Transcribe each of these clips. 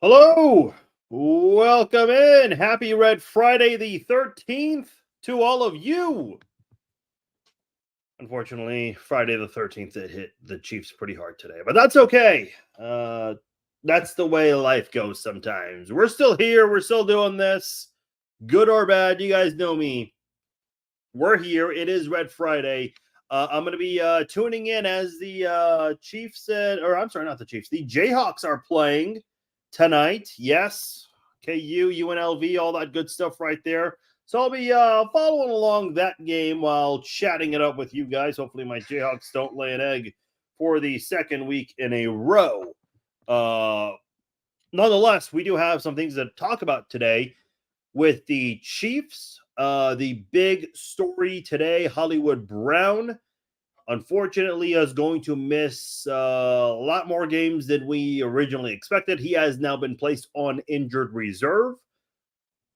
Hello, welcome in. Happy Red Friday the 13th to all of you. Unfortunately, Friday the 13th, it hit the Chiefs pretty hard today, but that's okay. That's the way life goes sometimes. We're still here, we're still doing this, good or bad. You guys know me. We're here. It is Red Friday. I'm going to be tuning in as the Chiefs said, or I'm sorry, not the Chiefs. The Jayhawks are playing tonight. Yes, KU, UNLV, all that good stuff right there. So I'll be following along that game while chatting it up with you guys. Hopefully, my Jayhawks don't lay an egg for the second week in a row. Nonetheless, we do have some things to talk about today with the Chiefs. The big story today, Hollywood Brown, unfortunately, is going to miss a lot more games than we originally expected. He has now been placed on injured reserve.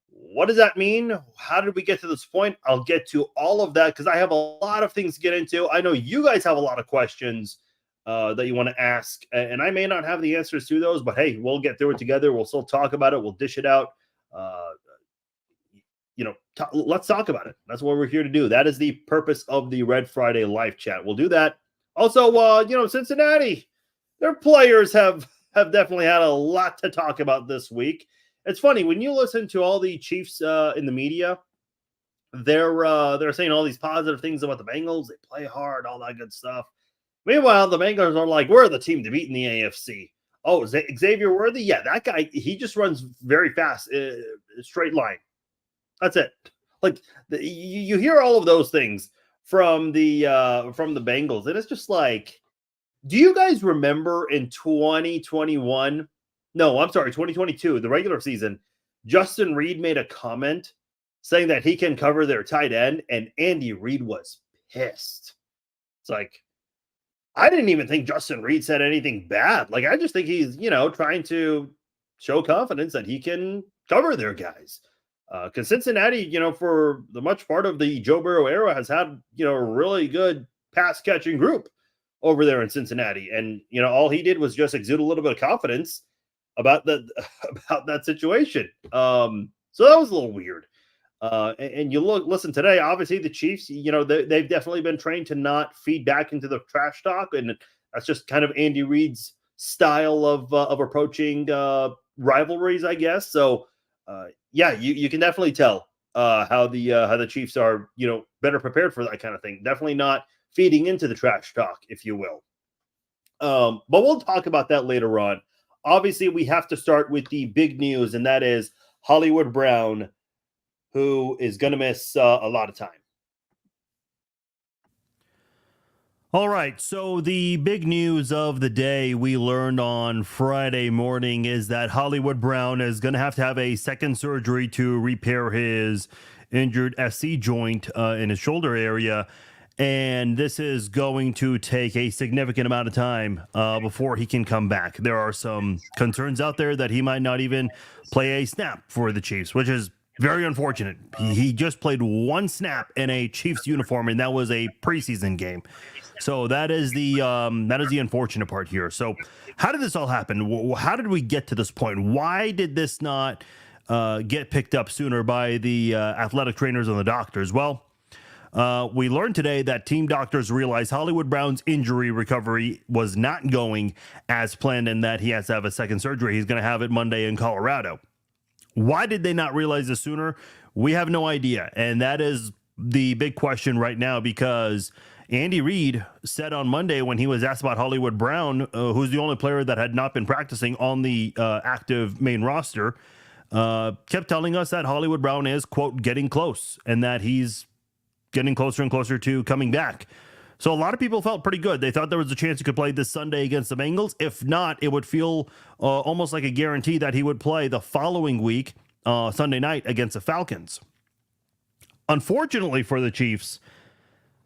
What does that mean? How did we get to this point? I'll get to all of that because I have a lot of things to get into. I know you guys have a lot of questions that you want to ask, and I may not have the answers to those, but hey, we'll get through it together. We'll still talk about it. We'll dish it out. Let's talk about it. That's what we're here to do. That is the purpose of the Red Friday live chat. We'll do that. Also, Cincinnati, their players have definitely had a lot to talk about this week. It's funny when you listen to all the Chiefs in the media, they're saying all these positive things about the Bengals. They play hard, all that good stuff. Meanwhile, the Bengals are like, we're the team to beat in the AFC. Oh, Xavier Worthy? Yeah, that guy, he just runs very fast, straight line. That's it. Like you hear all of those things from the Bengals, and it's just like, do you guys remember in 2021? No, I'm sorry, 2022, the regular season. Justin Reed made a comment saying that he can cover their tight end, and Andy Reid was pissed. It's like, I didn't even think Justin Reed said anything bad. Like, I just think he's trying to show confidence that he can cover their guys. Because Cincinnati, for the much part of the Joe Burrow era, has had, a really good pass catching group over there in Cincinnati. And, all he did was just exude a little bit of confidence about that situation. So that was a little weird. And you listen today, obviously the Chiefs, they've definitely been trained to not feed back into the trash talk. And that's just kind of Andy Reid's style of approaching rivalries, I guess. So, you can definitely tell how the Chiefs are, better prepared for that kind of thing. Definitely not feeding into the trash talk, if you will. But we'll talk about that later on. Obviously, we have to start with the big news, and that is Hollywood Brown, who is going to miss a lot of time. All right, so the big news of the day we learned on Friday morning is that Hollywood Brown is going to have a second surgery to repair his injured SC joint in his shoulder area. And this is going to take a significant amount of time before he can come back. There are some concerns out there that he might not even play a snap for the Chiefs, which is very unfortunate. He just played one snap in a Chiefs uniform, and that was a preseason game. So that is the unfortunate part here. So how did this all happen? How did we get to this point? Why did this not get picked up sooner by the athletic trainers and the doctors? Well, we learned today that team doctors realized Hollywood Brown's injury recovery was not going as planned and that he has to have a second surgery. He's going to have it Monday in Colorado. Why did they not realize this sooner? We have no idea. And that is the big question right now, because Andy Reid said on Monday when he was asked about Hollywood Brown, who's the only player that had not been practicing on the active main roster, kept telling us that Hollywood Brown is, quote, getting close, and that he's getting closer and closer to coming back. So a lot of people felt pretty good. They thought there was a chance he could play this Sunday against the Bengals. If not, it would feel almost like a guarantee that he would play the following week, Sunday night, against the Falcons. Unfortunately for the Chiefs,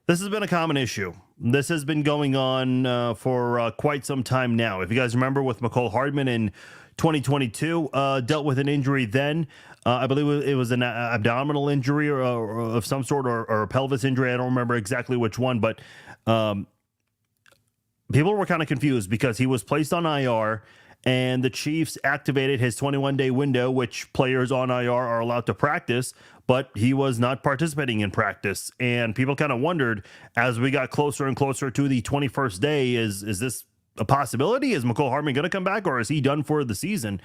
this has been a common issue. This has been going on for quite some time now. If you guys remember with McCole Hardman in 2022, dealt with an injury then. I believe it was an abdominal injury or of some sort, or a pelvis injury. I don't remember exactly which one, but people were kind of confused because he was placed on IR and the Chiefs activated his 21-day window, which players on IR are allowed to practice, but he was not participating in practice. And people kind of wondered, as we got closer and closer to the 21st day, is this a possibility? Is McCole Hardman going to come back, or is he done for the season?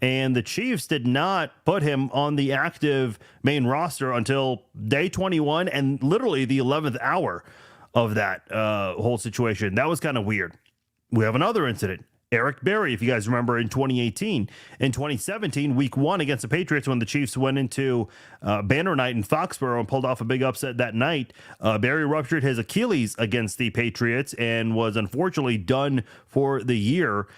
And the Chiefs did not put him on the active main roster until day 21 and literally the 11th hour of that whole situation. That was kind of weird. We have another incident. Eric Berry, if you guys remember, in 2018. In 2017, week 1 against the Patriots, when the Chiefs went into banner night in Foxborough and pulled off a big upset that night, Berry ruptured his Achilles against the Patriots and was unfortunately done for the year.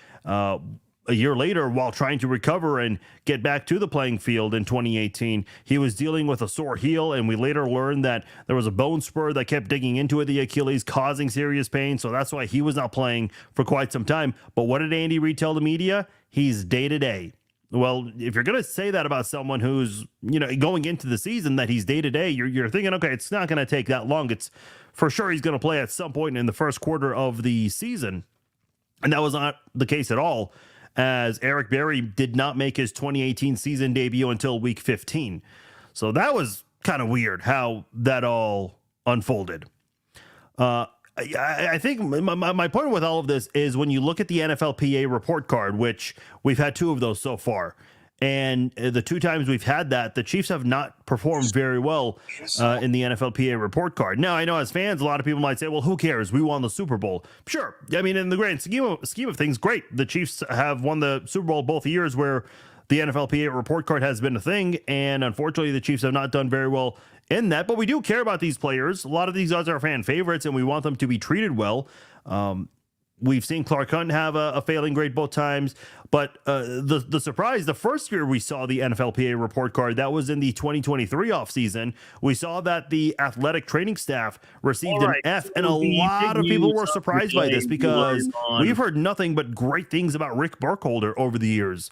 A year later, while trying to recover and get back to the playing field in 2018, he was dealing with a sore heel, and we later learned that there was a bone spur that kept digging into the Achilles, causing serious pain, so that's why he was not playing for quite some time. But what did Andy Reid tell the media? He's day-to-day. Well, if you're going to say that about someone who's, going into the season, that he's day-to-day, you're thinking, okay, it's not going to take that long. It's for sure he's going to play at some point in the first quarter of the season, and that was not the case at all, as Eric Berry did not make his 2018 season debut until week 15. So that was kind of weird how that all unfolded. I think my point with all of this is when you look at the NFLPA report card, which we've had 2 of those so far, and the 2 times we've had that, the Chiefs have not performed very well in the NFLPA report card. Now, I know as fans, a lot of people might say, well, who cares? We won the Super Bowl. Sure. I mean, in the grand scheme of things, great. The Chiefs have won the Super Bowl both years where the NFLPA report card has been a thing, and unfortunately, the Chiefs have not done very well in that. But we do care about these players. A lot of these guys are fan favorites, and we want them to be treated well. We've seen Clark Hunt have a failing grade both times, but the surprise, the first year we saw the NFLPA report card, that was in the 2023 offseason. We saw that the athletic training staff received an F, and a lot of people were surprised by this because we've heard nothing but great things about Rick Burkholder over the years.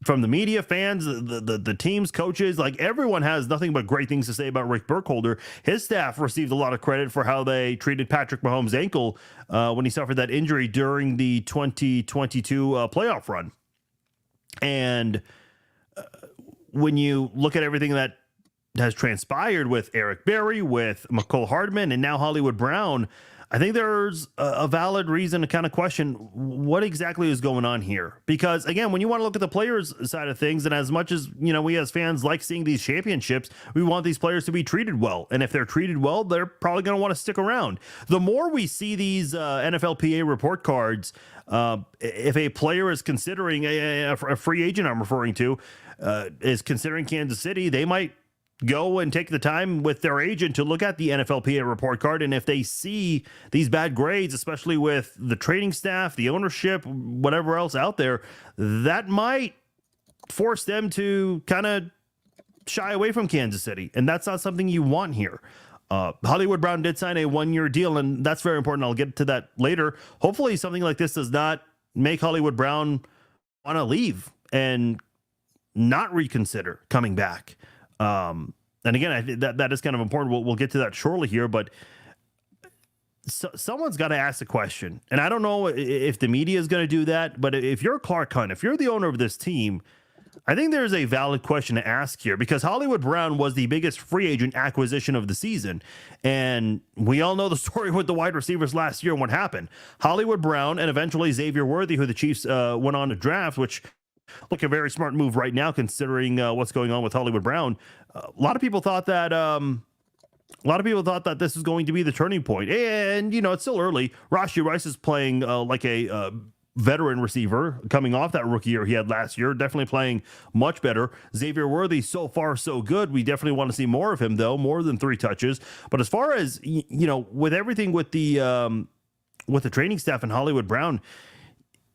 From the media, fans, the teams, coaches, like everyone has nothing but great things to say about Rick Burkholder. His staff received a lot of credit for how they treated Patrick Mahomes' ankle when he suffered that injury during the 2022 playoff run. And when you look at everything that has transpired with Eric Berry, with McCole Hardman, and now Hollywood Brown, I think there's a valid reason to kind of question what exactly is going on here. Because, again, when you want to look at the players' side of things, and as much as, we as fans like seeing these championships, we want these players to be treated well. And if they're treated well, they're probably going to want to stick around. The more we see these NFLPA report cards, if a player is considering a free agent, I'm referring to, is considering Kansas City, they might go and take the time with their agent to look at the NFLPA report card. And if they see these bad grades, especially with the training staff, the ownership, whatever else out there, that might force them to kind of shy away from Kansas City. And that's not something you want here. Hollywood Brown did sign a 1-year deal, and that's very important. I'll get to that later. Hopefully something like this does not make Hollywood Brown want to leave and not reconsider coming back. And again, I think that is kind of important. We'll get to that shortly here, but someone's got to ask the question. And I don't know if the media is going to do that, but if you're Clark Hunt, if you're the owner of this team, I think there's a valid question to ask here, because Hollywood Brown was the biggest free agent acquisition of the season. And we all know the story with the wide receivers last year and what happened. Hollywood Brown and eventually Xavier Worthy, who the Chiefs went on to draft, which look, a very smart move right now, considering what's going on with Hollywood Brown. A lot of people thought that this is going to be the turning point. And, it's still early. Rashee Rice is playing like a veteran receiver coming off that rookie year he had last year. Definitely playing much better. Xavier Worthy, so far, so good. We definitely want to see more of him, though, more than 3 touches. But as far as, with everything with the training staff and Hollywood Brown,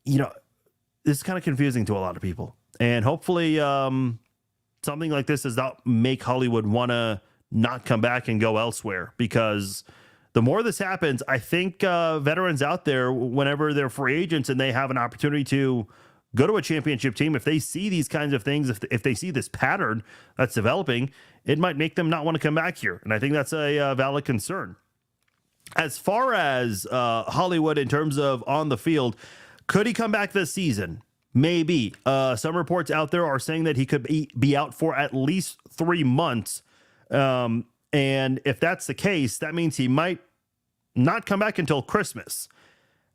this is kind of confusing to a lot of people. And hopefully something like this does not make Hollywood want to not come back and go elsewhere, because the more this happens, I think veterans out there, whenever they're free agents and they have an opportunity to go to a championship team, if they see these kinds of things, if they see this pattern that's developing, it might make them not want to come back here. And I think that's a valid concern. As far as Hollywood in terms of on the field, Could he come back this season? Maybe. Some reports out there are saying that he could be out for at least 3 months. And if that's the case, that means he might not come back until Christmas.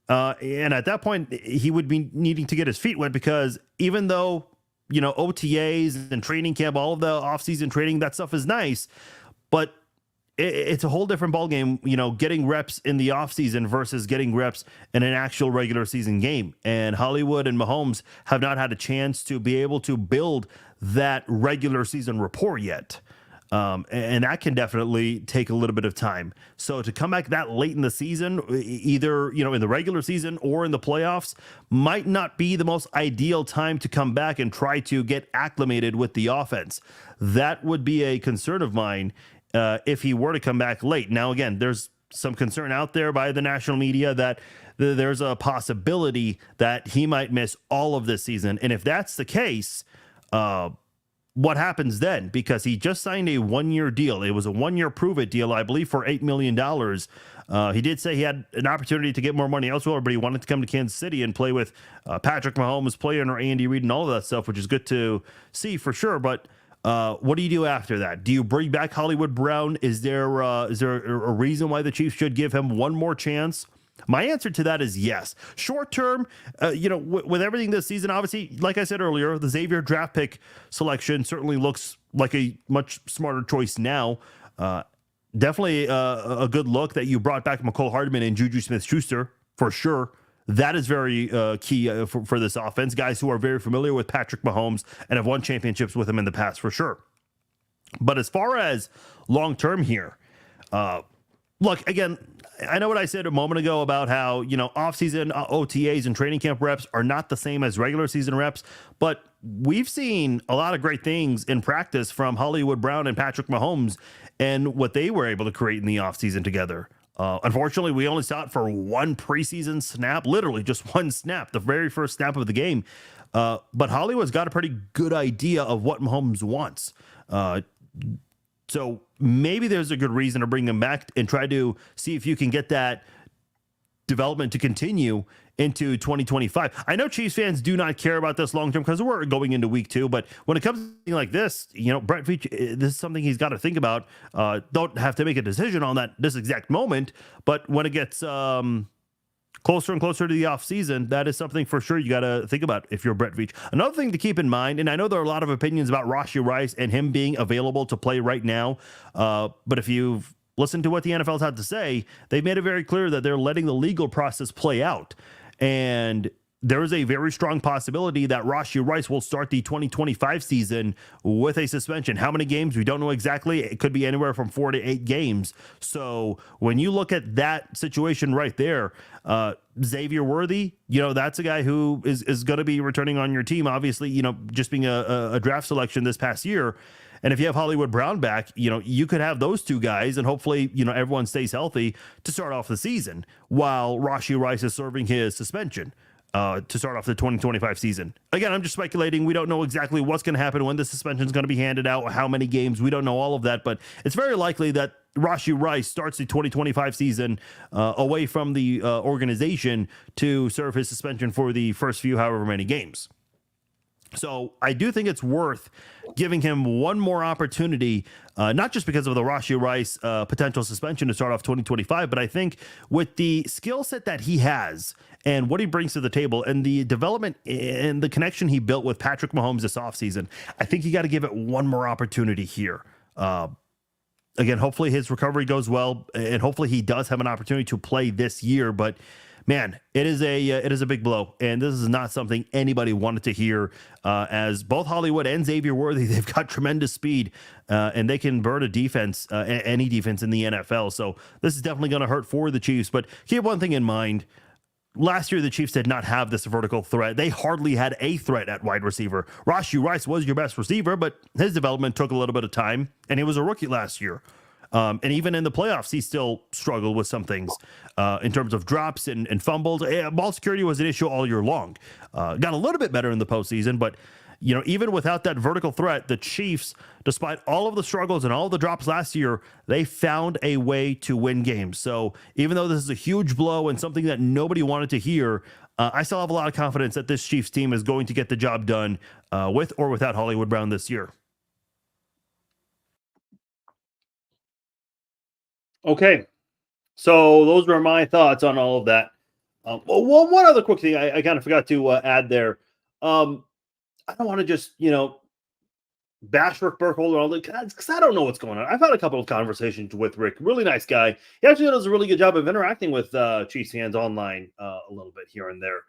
And at that point, he would be needing to get his feet wet, because even though, OTAs and training camp, all of the off-season training, that stuff is nice, but it's a whole different ballgame, getting reps in the offseason versus getting reps in an actual regular season game. And Hollywood and Mahomes have not had a chance to be able to build that regular season rapport yet. And that can definitely take a little bit of time. So to come back that late in the season, either, in the regular season or in the playoffs, might not be the most ideal time to come back and try to get acclimated with the offense. That would be a concern of mine if he were to come back late. Now, again, there's some concern out there by the national media that there's a possibility that he might miss all of this season. And if that's the case, what happens then? Because he just signed a 1-year deal. It was a 1-year prove-it deal, I believe, for $8 million. He did say he had an opportunity to get more money elsewhere, but he wanted to come to Kansas City and play with Patrick Mahomes, play under Andy Reid and all of that stuff, which is good to see for sure. But what do you do after that? Do you bring back Hollywood Brown? Is there a reason why the Chiefs should give him one more chance? My answer to that is yes. Short term, with everything this season, obviously, like I said earlier, the Xavier draft pick selection certainly looks like a much smarter choice now. Definitely a good look that you brought back McCole Hardman and Juju Smith-Schuster, for sure. That is very key for this offense. Guys who are very familiar with Patrick Mahomes and have won championships with him in the past, for sure. But as far as long-term here, look, again, I know what I said a moment ago about how, off-season OTAs and training camp reps are not the same as regular season reps, but we've seen a lot of great things in practice from Hollywood Brown and Patrick Mahomes and what they were able to create in the offseason together. Unfortunately, we only saw it for one preseason snap, literally just one snap, the very first snap of the game. But Hollywood's got a pretty good idea of what Mahomes wants. So maybe there's a good reason to bring him back and try to see if you can get that development to continue into 2025. I know Chiefs fans do not care about this long term because we're going into week 2, but when it comes to something like this, Brett Veach, this is something he's got to think about. Don't have to make a decision on this exact moment, but when it gets closer and closer to the offseason, that is something for sure you got to think about if you're Brett Veach. Another thing to keep in mind, and I know there are a lot of opinions about Rashee Rice and him being available to play right now, but if you've listened to what the NFL's had to say, they've made it very clear that they're letting the legal process play out. And there is a very strong possibility that Rashee Rice will start the 2025 season with a suspension. How many games? We don't know exactly. It could be anywhere from 4 to 8 games. So when you look at that situation right there, Xavier Worthy, that's a guy who is going to be returning on your team, obviously, just being a draft selection this past year. And if you have Hollywood Brown back, you could have those two guys and hopefully, everyone stays healthy to start off the season while Rashee Rice is serving his suspension to start off the 2025 season. Again, I'm just speculating. We don't know exactly what's going to happen, when the suspension is going to be handed out, how many games. We don't know all of that, but it's very likely that Rashee Rice starts the 2025 season away from the organization to serve his suspension for the first few however many games. So I do think it's worth giving him one more opportunity, not just because of the Rashee Rice potential suspension to start off 2025, but I think with the skill set that he has and what he brings to the table and the development and the connection he built with Patrick Mahomes this offseason, I think you got to give it one more opportunity here. Again, hopefully his recovery goes well, and hopefully he does have an opportunity to play this year, but man, it is a big blow, and this is not something anybody wanted to hear. As both Hollywood and Xavier Worthy, they've got tremendous speed, and they can burn a defense, any defense in the NFL. So this is definitely going to hurt for the Chiefs. But keep one thing in mind. Last year, the Chiefs did not have this vertical threat. They hardly had a threat at wide receiver. Rashee Rice was your best receiver, but his development took a little bit of time, and he was a rookie last year. And even in the playoffs, he still struggled with some things in terms of drops and fumbles. Ball security was an issue all year long. Got a little bit better in the postseason, but even without that vertical threat, the Chiefs, despite all of the struggles and all of the drops last year, they found a way to win games. So even though this is a huge blow and something that nobody wanted to hear, I still have a lot of confidence that this Chiefs team is going to get the job done with or without Hollywood Brown this year. Okay, so those were my thoughts on all of that. One other quick thing I kind of forgot to add there. I don't want to just, bash Rick Burkholder and all that because I don't know what's going on. I've had a couple of conversations with Rick. Really nice guy. He actually does a really good job of interacting with Chiefs fans online a little bit here and there.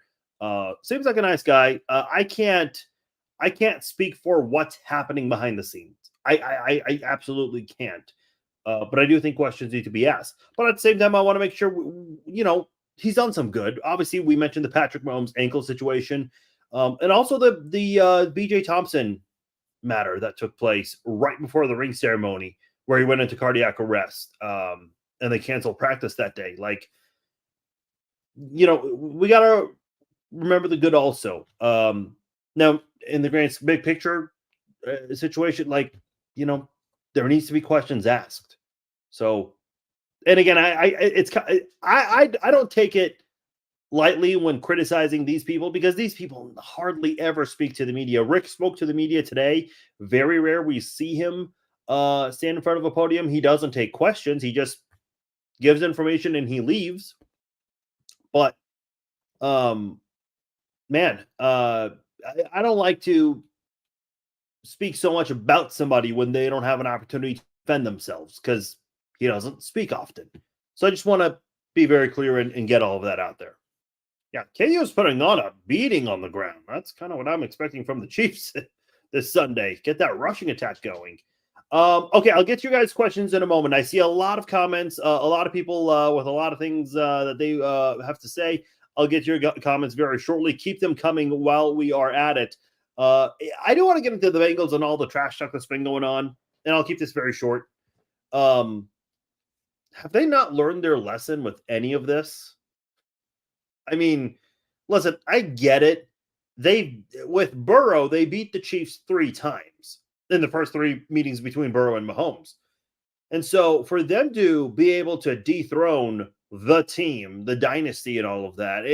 Seems like a nice guy. I can't speak for what's happening behind the scenes. I absolutely can't. But I do think questions need to be asked. But at the same time, I want to make sure, he's done some good. Obviously, we mentioned the Patrick Mahomes ankle situation, and also the BJ Thompson matter that took place right before the ring ceremony, where he went into cardiac arrest, and they canceled practice that day. Like, we gotta remember the good also. Now, in the grand big picture situation, there needs to be questions asked. So, and again, I don't take it lightly when criticizing these people because these people hardly ever speak to the media. Rick spoke to the media today. Very rare we see him stand in front of a podium. He doesn't take questions. He just gives information and he leaves. But, man, I don't like to speak so much about somebody when they don't have an opportunity to defend themselves because he doesn't speak often. So I just want to be very clear and get all of that out there. Yeah, KU is putting on a beating on the ground. That's kind of what I'm expecting from the Chiefs this Sunday. Get that rushing attack going. Okay, I'll get you guys questions in a moment. I see a lot of comments, a lot of people with a lot of things that they have to say. I'll get your comments very shortly. Keep them coming while we are at it. I do want to get into the Bengals and all the trash talk that's been going on, and I'll keep this very short. Have they not learned their lesson with any of this? I mean, listen, I get it. With Burrow, they beat the Chiefs 3 times in the first 3 meetings between Burrow and Mahomes. And so for them to be able to dethrone the team, the dynasty and all of that,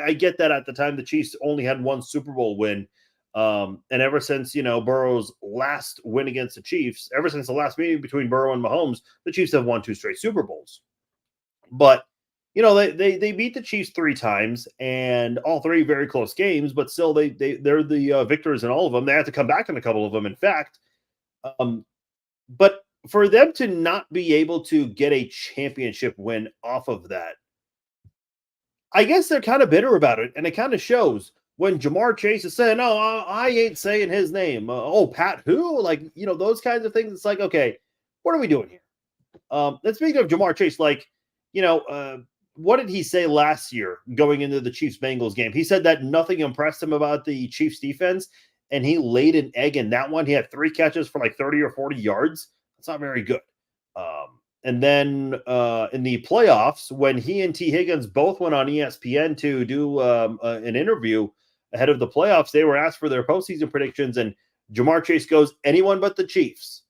I get that at the time the Chiefs only had 1 Super Bowl win. And ever since, Burrow's last win against the Chiefs, ever since the last meeting between Burrow and Mahomes, the Chiefs have won 2 straight Super Bowls. But they beat the Chiefs 3 times and all 3 very close games, but still they're the victors in all of them. They have to come back in a couple of them, in fact. But for them to not be able to get a championship win off of that, I guess they're kind of bitter about it, and it kind of shows when Jamar Chase is saying, "Oh, I ain't saying his name." Pat who? Those kinds of things. It's like, okay, what are we doing here? And speaking of Jamar Chase, what did he say last year going into the Chiefs-Bengals game? He said that nothing impressed him about the Chiefs defense, and he laid an egg in that one. He had 3 catches for 30 or 40 yards. That's not very good. And then in the playoffs, when he and T. Higgins both went on ESPN to do an interview ahead of the playoffs, they were asked for their postseason predictions, and Jamar Chase goes, anyone but the Chiefs.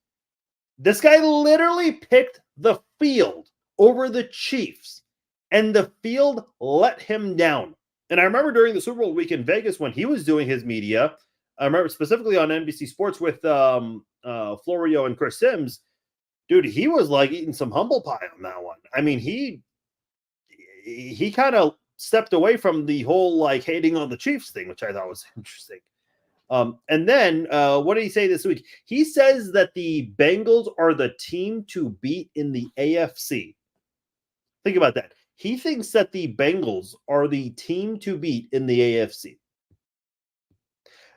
This guy literally picked the field over the Chiefs, and the field let him down. And I remember during the Super Bowl week in Vegas when he was doing his media, I remember specifically on NBC Sports with Florio and Chris Sims, dude, he was eating some humble pie on that one. I mean, he kind of stepped away from the whole hating on the Chiefs thing, which I thought was interesting. And then what did he say this week? He says that the Bengals are the team to beat in the AFC. Think about that. He thinks that the Bengals are the team to beat in the AFC.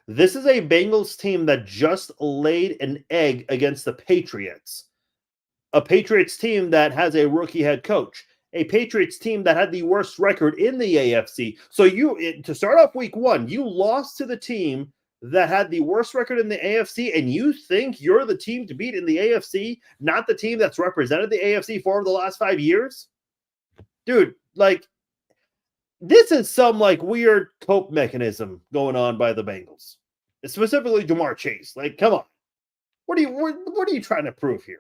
This is a Bengals team that just laid an egg against the Patriots. A Patriots team that has a rookie head coach. A Patriots team that had the worst record in the AFC. So to start off week 1, you lost to the team that had the worst record in the AFC, and you think you're the team to beat in the AFC, not the team that's represented the AFC for the last 5 years? Dude, this is some weird cope mechanism going on by the Bengals, specifically Jamar Chase. Come on, what are you trying to prove here?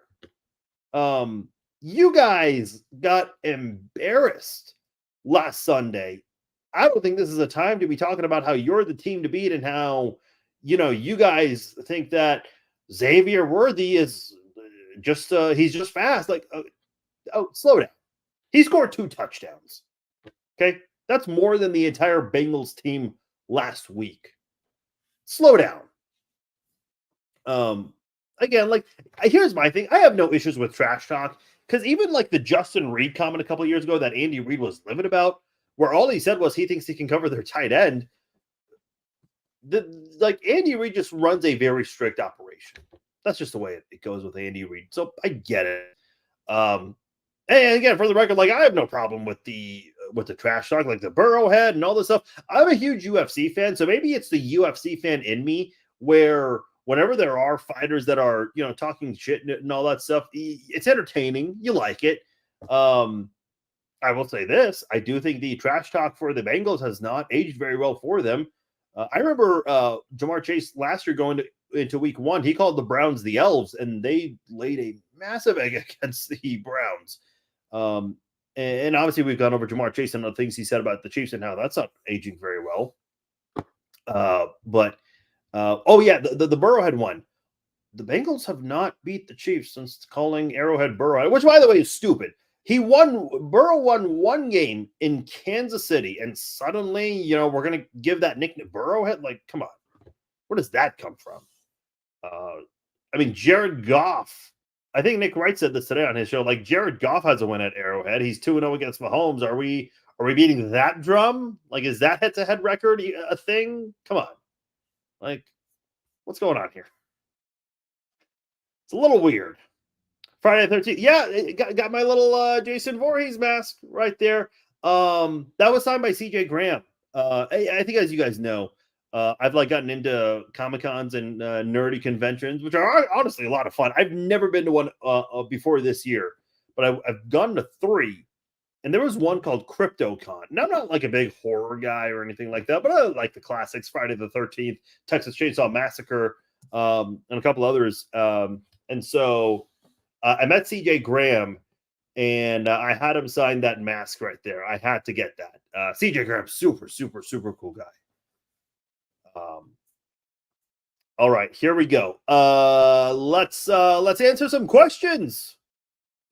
You guys got embarrassed last Sunday I don't think this is a time to be talking about how you're the team to beat and how, you guys think that Xavier Worthy is he's just fast. Like, slow down. He scored 2 touchdowns. Okay. That's more than the entire Bengals team last week. Slow down. Again, like, here's my thing. I have no issues with trash talk because even like the Justin Reed comment a couple of years ago that Andy Reid was livid about, where all he said was he thinks he can cover their tight end. Like Andy Reid just runs a very strict operation. That's just the way it goes with Andy Reid. So I get it. And again, for the record, like I have no problem with the trash talk, like the Burrowhead and all this stuff. I'm a huge UFC fan, so maybe it's the UFC fan in me where whenever there are fighters that are talking shit and all that stuff, it's entertaining. You like it. I will say this: I do think the trash talk for the Bengals has not aged very well for them. I remember Jamar Chase last year going into week 1. He called the Browns the Elves, and they laid a massive egg against the Browns. And obviously we've gone over Jamar Chase and the things he said about the Chiefs and how that's not aging very well. But the Burrowhead one. The Bengals have not beat the Chiefs since calling Arrowhead Burrowhead, which by the way is stupid. Burrow won 1 game in Kansas City, and suddenly, we're going to give that nickname Burrowhead? Like, come on. Where does that come from? Jared Goff. I think Nick Wright said this today on his show. Like, Jared Goff has a win at Arrowhead. He's 2-0 against Mahomes. Are we beating that drum? Like, is that head-to-head record a thing? Come on. Like, what's going on here? It's a little weird. Friday the 13th. Yeah, got my little Jason Voorhees mask right there. That was signed by CJ Graham. I think, as you guys know, I've gotten into Comic-Cons and nerdy conventions, which are honestly a lot of fun. I've never been to one before this year, but I've gone to 3. And there was one called CryptoCon. Now, I'm not like a big horror guy or anything like that, but I like the classics, Friday the 13th, Texas Chainsaw Massacre, and a couple others. And so I met CJ Graham, and I had him sign that mask right there. I had to get that. CJ Graham, super, super, super cool guy. All right, here we go. Let's answer some questions.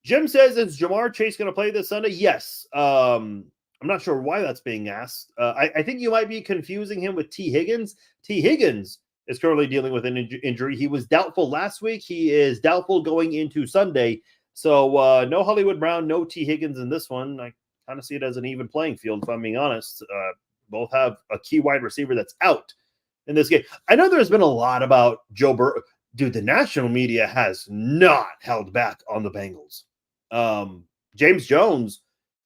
Jim says, is Jamar Chase going to play this Sunday? Yes. I'm not sure why that's being asked. I think you might be confusing him with T. Higgins. T. Higgins is currently dealing with an injury. He was doubtful last week. He is doubtful going into Sunday. So no Hollywood Brown, no T. Higgins in this one. I kind of see it as an even playing field, if I'm being honest. Both have a key wide receiver that's out in this game. I know there's been a lot about Joe Burrow. Dude, the national media has not held back on the Bengals. James Jones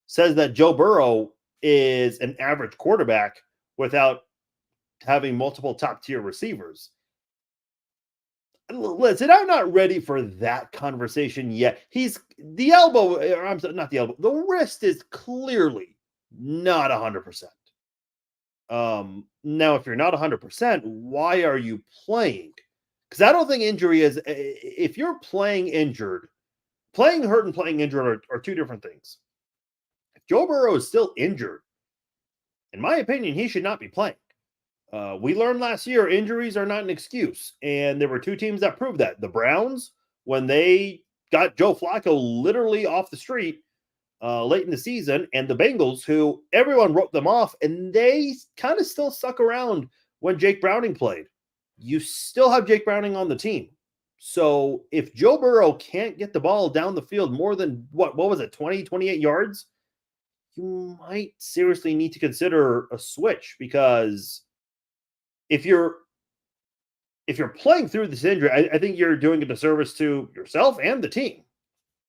says that Joe Burrow is an average quarterback without having multiple top-tier receivers. Listen, I'm not ready for that conversation yet. The wrist is clearly not 100%. Now, if you're not 100%, why are you playing? Because I don't think injury is, if you're playing injured, playing hurt and playing injured are 2 different things. If Joe Burrow is still injured, in my opinion, he should not be playing. We learned last year injuries are not an excuse, and there were 2 teams that proved that. The Browns, when they got Joe Flacco literally off the street late in the season, and the Bengals, who everyone wrote them off, and they kind of still stuck around when Jake Browning played. You still have Jake Browning on the team. So if Joe Burrow can't get the ball down the field more than, what was it, 20, 28 yards, you might seriously need to consider a switch, because if you're playing through this injury, I think you're doing a disservice to yourself and the team.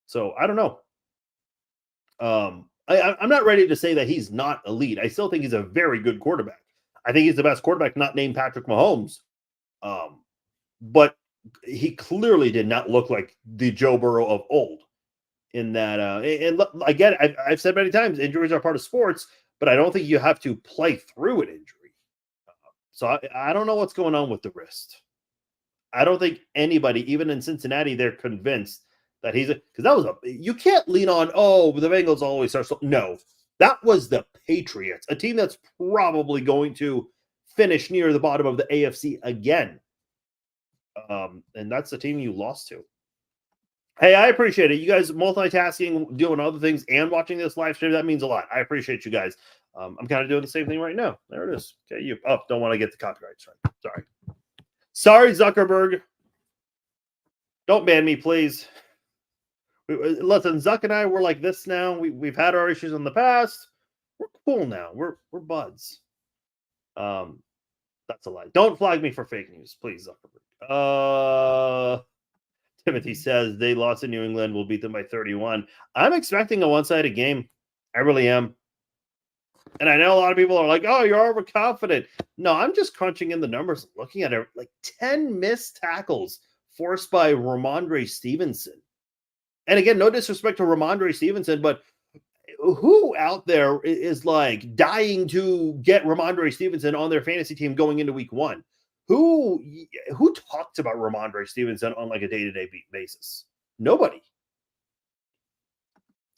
So I don't know. I'm not ready to say that he's not elite. I still think he's a very good quarterback. I think he's the best quarterback not named Patrick Mahomes. But he clearly did not look like the Joe Burrow of old in that. And again, I've said many times, injuries are part of sports, but I don't think you have to play through an injury. So I don't know what's going on with the wrist. I don't think anybody, even in Cincinnati, they're convinced that because you can't lean on, the Bengals always are. No, That was the Patriots, a team that's probably going to finish near the bottom of the AFC again. And that's the team you lost to. Hey, I appreciate it. You guys multitasking, doing other things, and watching this live stream. That means a lot. I appreciate you guys. I'm kind of doing the same thing right now. There it is. Okay, you don't want to get the copyright strike. Sorry, Zuckerberg. Don't ban me, please. Listen, Zuck and I, we're like this now. We've had our issues in the past. We're cool now. We're buds. That's a lie. Don't flag me for fake news, please, Zuckerberg. Timothy says they lost in New England. We'll beat them by 31. I'm expecting a one-sided game. I really am. And I know a lot of people are like, oh, you're overconfident. No, I'm just crunching in the numbers, looking at it. Like 10 missed tackles forced by Ramondre Stevenson. And again, no disrespect to Ramondre Stevenson, but who out there is like dying to get Ramondre Stevenson on their fantasy team going into week 1? Who talks about Ramondre Stevenson on like a day-to-day basis? Nobody.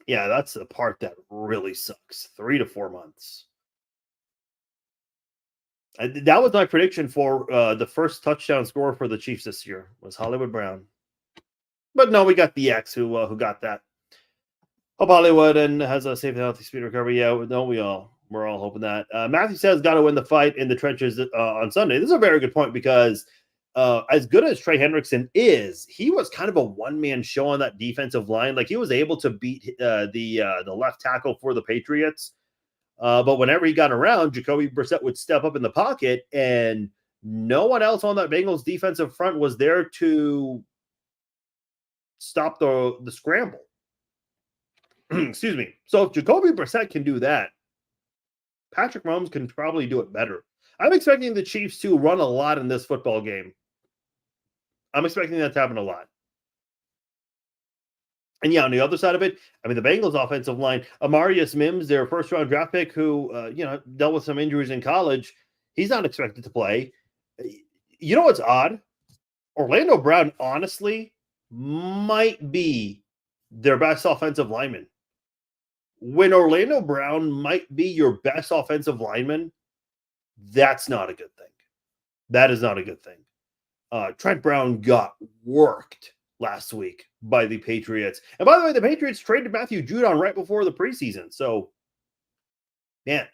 Yeah, that's the part that really sucks. 3 to 4 months. That was my prediction for the first touchdown scorer for the Chiefs this year was Hollywood Brown. But no, we got the X who got that. Hope Hollywood and has a safe and healthy speed recovery. Yeah, no, we're all hoping that. Matthew says got to win the fight in the trenches on Sunday. This is a very good point because as good as Trey Hendrickson is, he was kind of a one-man show on that defensive line. Like he was able to beat the left tackle for the Patriots. But whenever he got around, Jacoby Brissett would step up in the pocket, and no one else on that Bengals defensive front was there to stop the scramble. Excuse me. So if Jacoby Brissett can do that, Patrick Mahomes can probably do it better. I'm expecting the Chiefs to run a lot in this football game. I'm expecting that to happen a lot. And yeah, on the other side of it, I mean, the Bengals offensive line, Amarius Mims, their first-round draft pick who, dealt with some injuries in college, he's not expected to play. You know what's odd? Orlando Brown, honestly, might be their best offensive lineman. When Orlando Brown might be your best offensive lineman, that's not a good thing. That is not a good thing. Trent Brown got worked last week by the Patriots. And by the way, the Patriots traded Matthew Judon right before the preseason. So, man,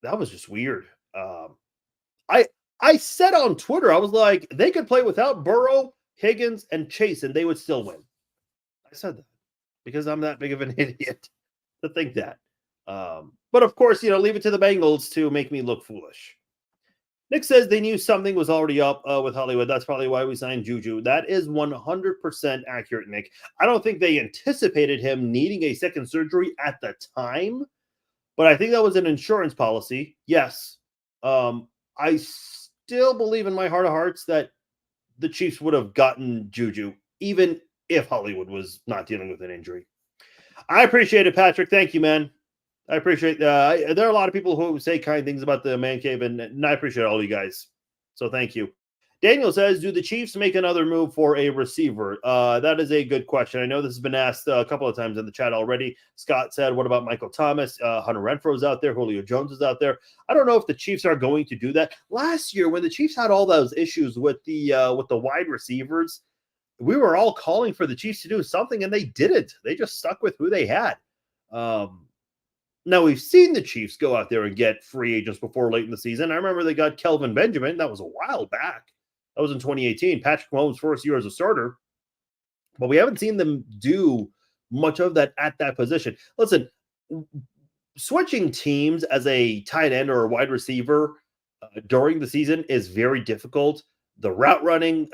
that was just weird. I said on Twitter, I was like, they could play without Burrow, Higgins, and Chase, and they would still win. I said that because I'm that big of an idiot to think that. But of course, leave it to the Bengals to make me look foolish. Nick says they knew something was already up with Hollywood. That's probably why we signed Juju. That is 100% accurate, Nick. I don't think they anticipated him needing a second surgery at the time, but I think that was an insurance policy. Yes. I still believe in my heart of hearts that the Chiefs would have gotten Juju, even if Hollywood was not dealing with an injury. I appreciate it, Patrick. Thank you, man. I appreciate there are a lot of people who say kind things about the man cave, and I appreciate all you guys. So thank you. Daniel says, do the Chiefs make another move for a receiver? That is a good question. I know this has been asked a couple of times in the chat already. Scott said, what about Michael Thomas? Hunter Renfro's out there. Julio Jones is out there. I don't know if the Chiefs are going to do that. Last year, when the Chiefs had all those issues with the wide receivers, we were all calling for the Chiefs to do something, and they didn't. They just stuck with who they had. Now, we've seen the Chiefs go out there and get free agents before late in the season. I remember they got Kelvin Benjamin. That was a while back. That was in 2018. Patrick Mahomes' first year as a starter. But we haven't seen them do much of that at that position. Listen, switching teams as a tight end or a wide receiver during the season is very difficult. The route running,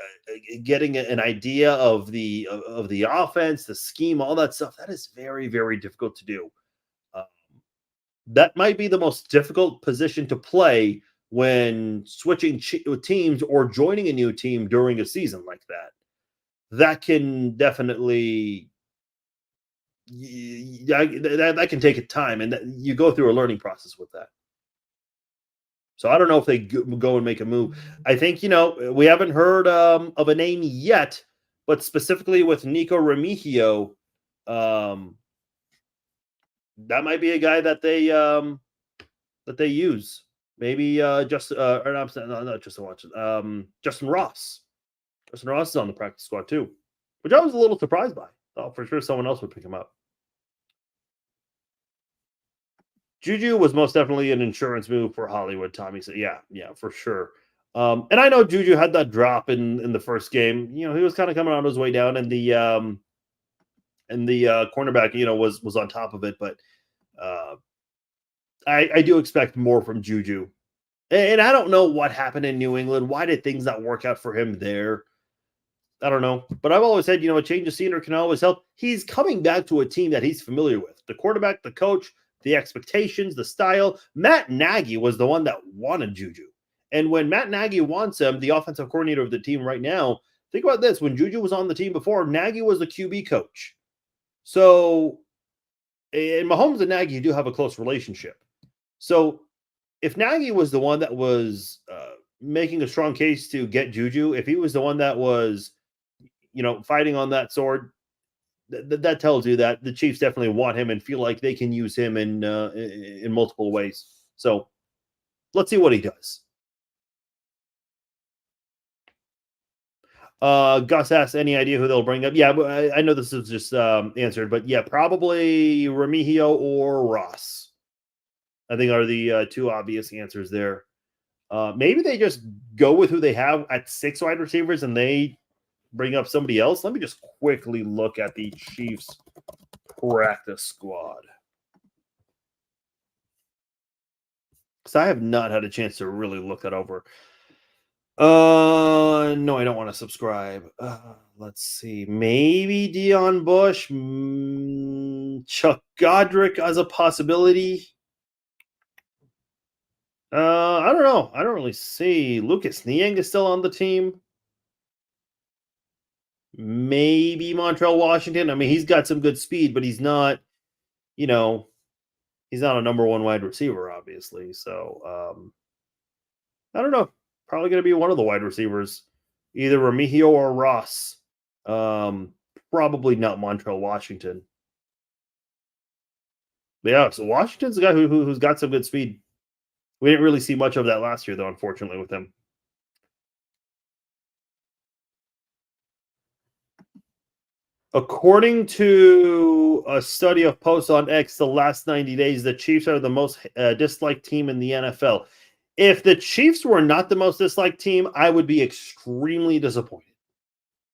getting an idea of the offense, the scheme, all that stuff, that is very, very difficult to do. That might be the most difficult position to play when switching teams or joining a new team during a season like that. That can definitely that can take a time, and you go through a learning process with that. So I don't know if they go and make a move. I think, we haven't heard of a name yet, but specifically with Nico Remigio, that might be a guy that they use. Maybe just or not Justin Watson. Justin Ross. Justin Ross is on the practice squad too, which I was a little surprised by. Thought for sure someone else would pick him up. Juju was most definitely an insurance move for Hollywood. Tommy said, "Yeah, for sure." And I know Juju had that drop in the first game. You know, he was kind of coming on his way down, and the cornerback, was on top of it. But uh, I do expect more from Juju. And I don't know what happened in New England. Why did things not work out for him there? I don't know. But I've always said, a change of scenery can always help. He's coming back to a team that he's familiar with. The quarterback, the coach, the expectations, the style. Matt Nagy was the one that wanted Juju. And when Matt Nagy wants him, the offensive coordinator of the team right now, think about this. When Juju was on the team before, Nagy was the QB coach. So, and Mahomes and Nagy do have a close relationship. So, if Nagy was the one that was making a strong case to get Juju, if he was the one that was, fighting on that sword, that tells you that the Chiefs definitely want him and feel like they can use him in multiple ways. So let's see what he does. Gus asks, any idea who they'll bring up? Yeah, I know this is just answered, but yeah, probably Remigio or Ross. I think are the two obvious answers there. Maybe they just go with who they have at 6 wide receivers and they bring up somebody else. Let me just quickly look at the Chiefs practice squad. Because I have not had a chance to really look that over. No, I don't want to subscribe. Let's see. Maybe Dion Bush, Chuck Godric as a possibility. I don't know. I don't really see. Lucas Niang is still on the team. Maybe Montreal Washington. I mean, he's got some good speed, but he's not, he's not a number one wide receiver, obviously. So I don't know. Probably going to be one of the wide receivers, either Remigio or Ross. Probably not Montreal Washington. But yeah, so Washington's a guy who's got some good speed. We didn't really see much of that last year, though, unfortunately, with him. According to a study of posts on X the last 90 days, the Chiefs are the most disliked team in the NFL. If the Chiefs were not the most disliked team, I would be extremely disappointed.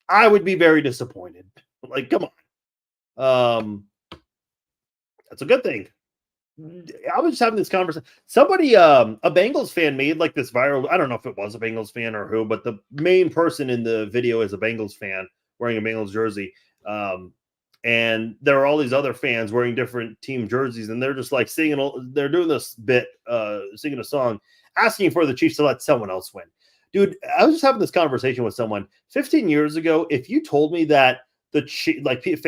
I would be very disappointed. Like, come on. That's a good thing. I was just having this conversation. Somebody, a Bengals fan made like this viral. I don't know if it was a Bengals fan or who, but the main person in the video is a Bengals fan wearing a Bengals jersey. And there are all these other fans wearing different team jerseys, and they're just like singing. They're doing this bit, singing a song, asking for the Chiefs to let someone else win. Dude, I was just having this conversation with someone 15 years ago. If you told me that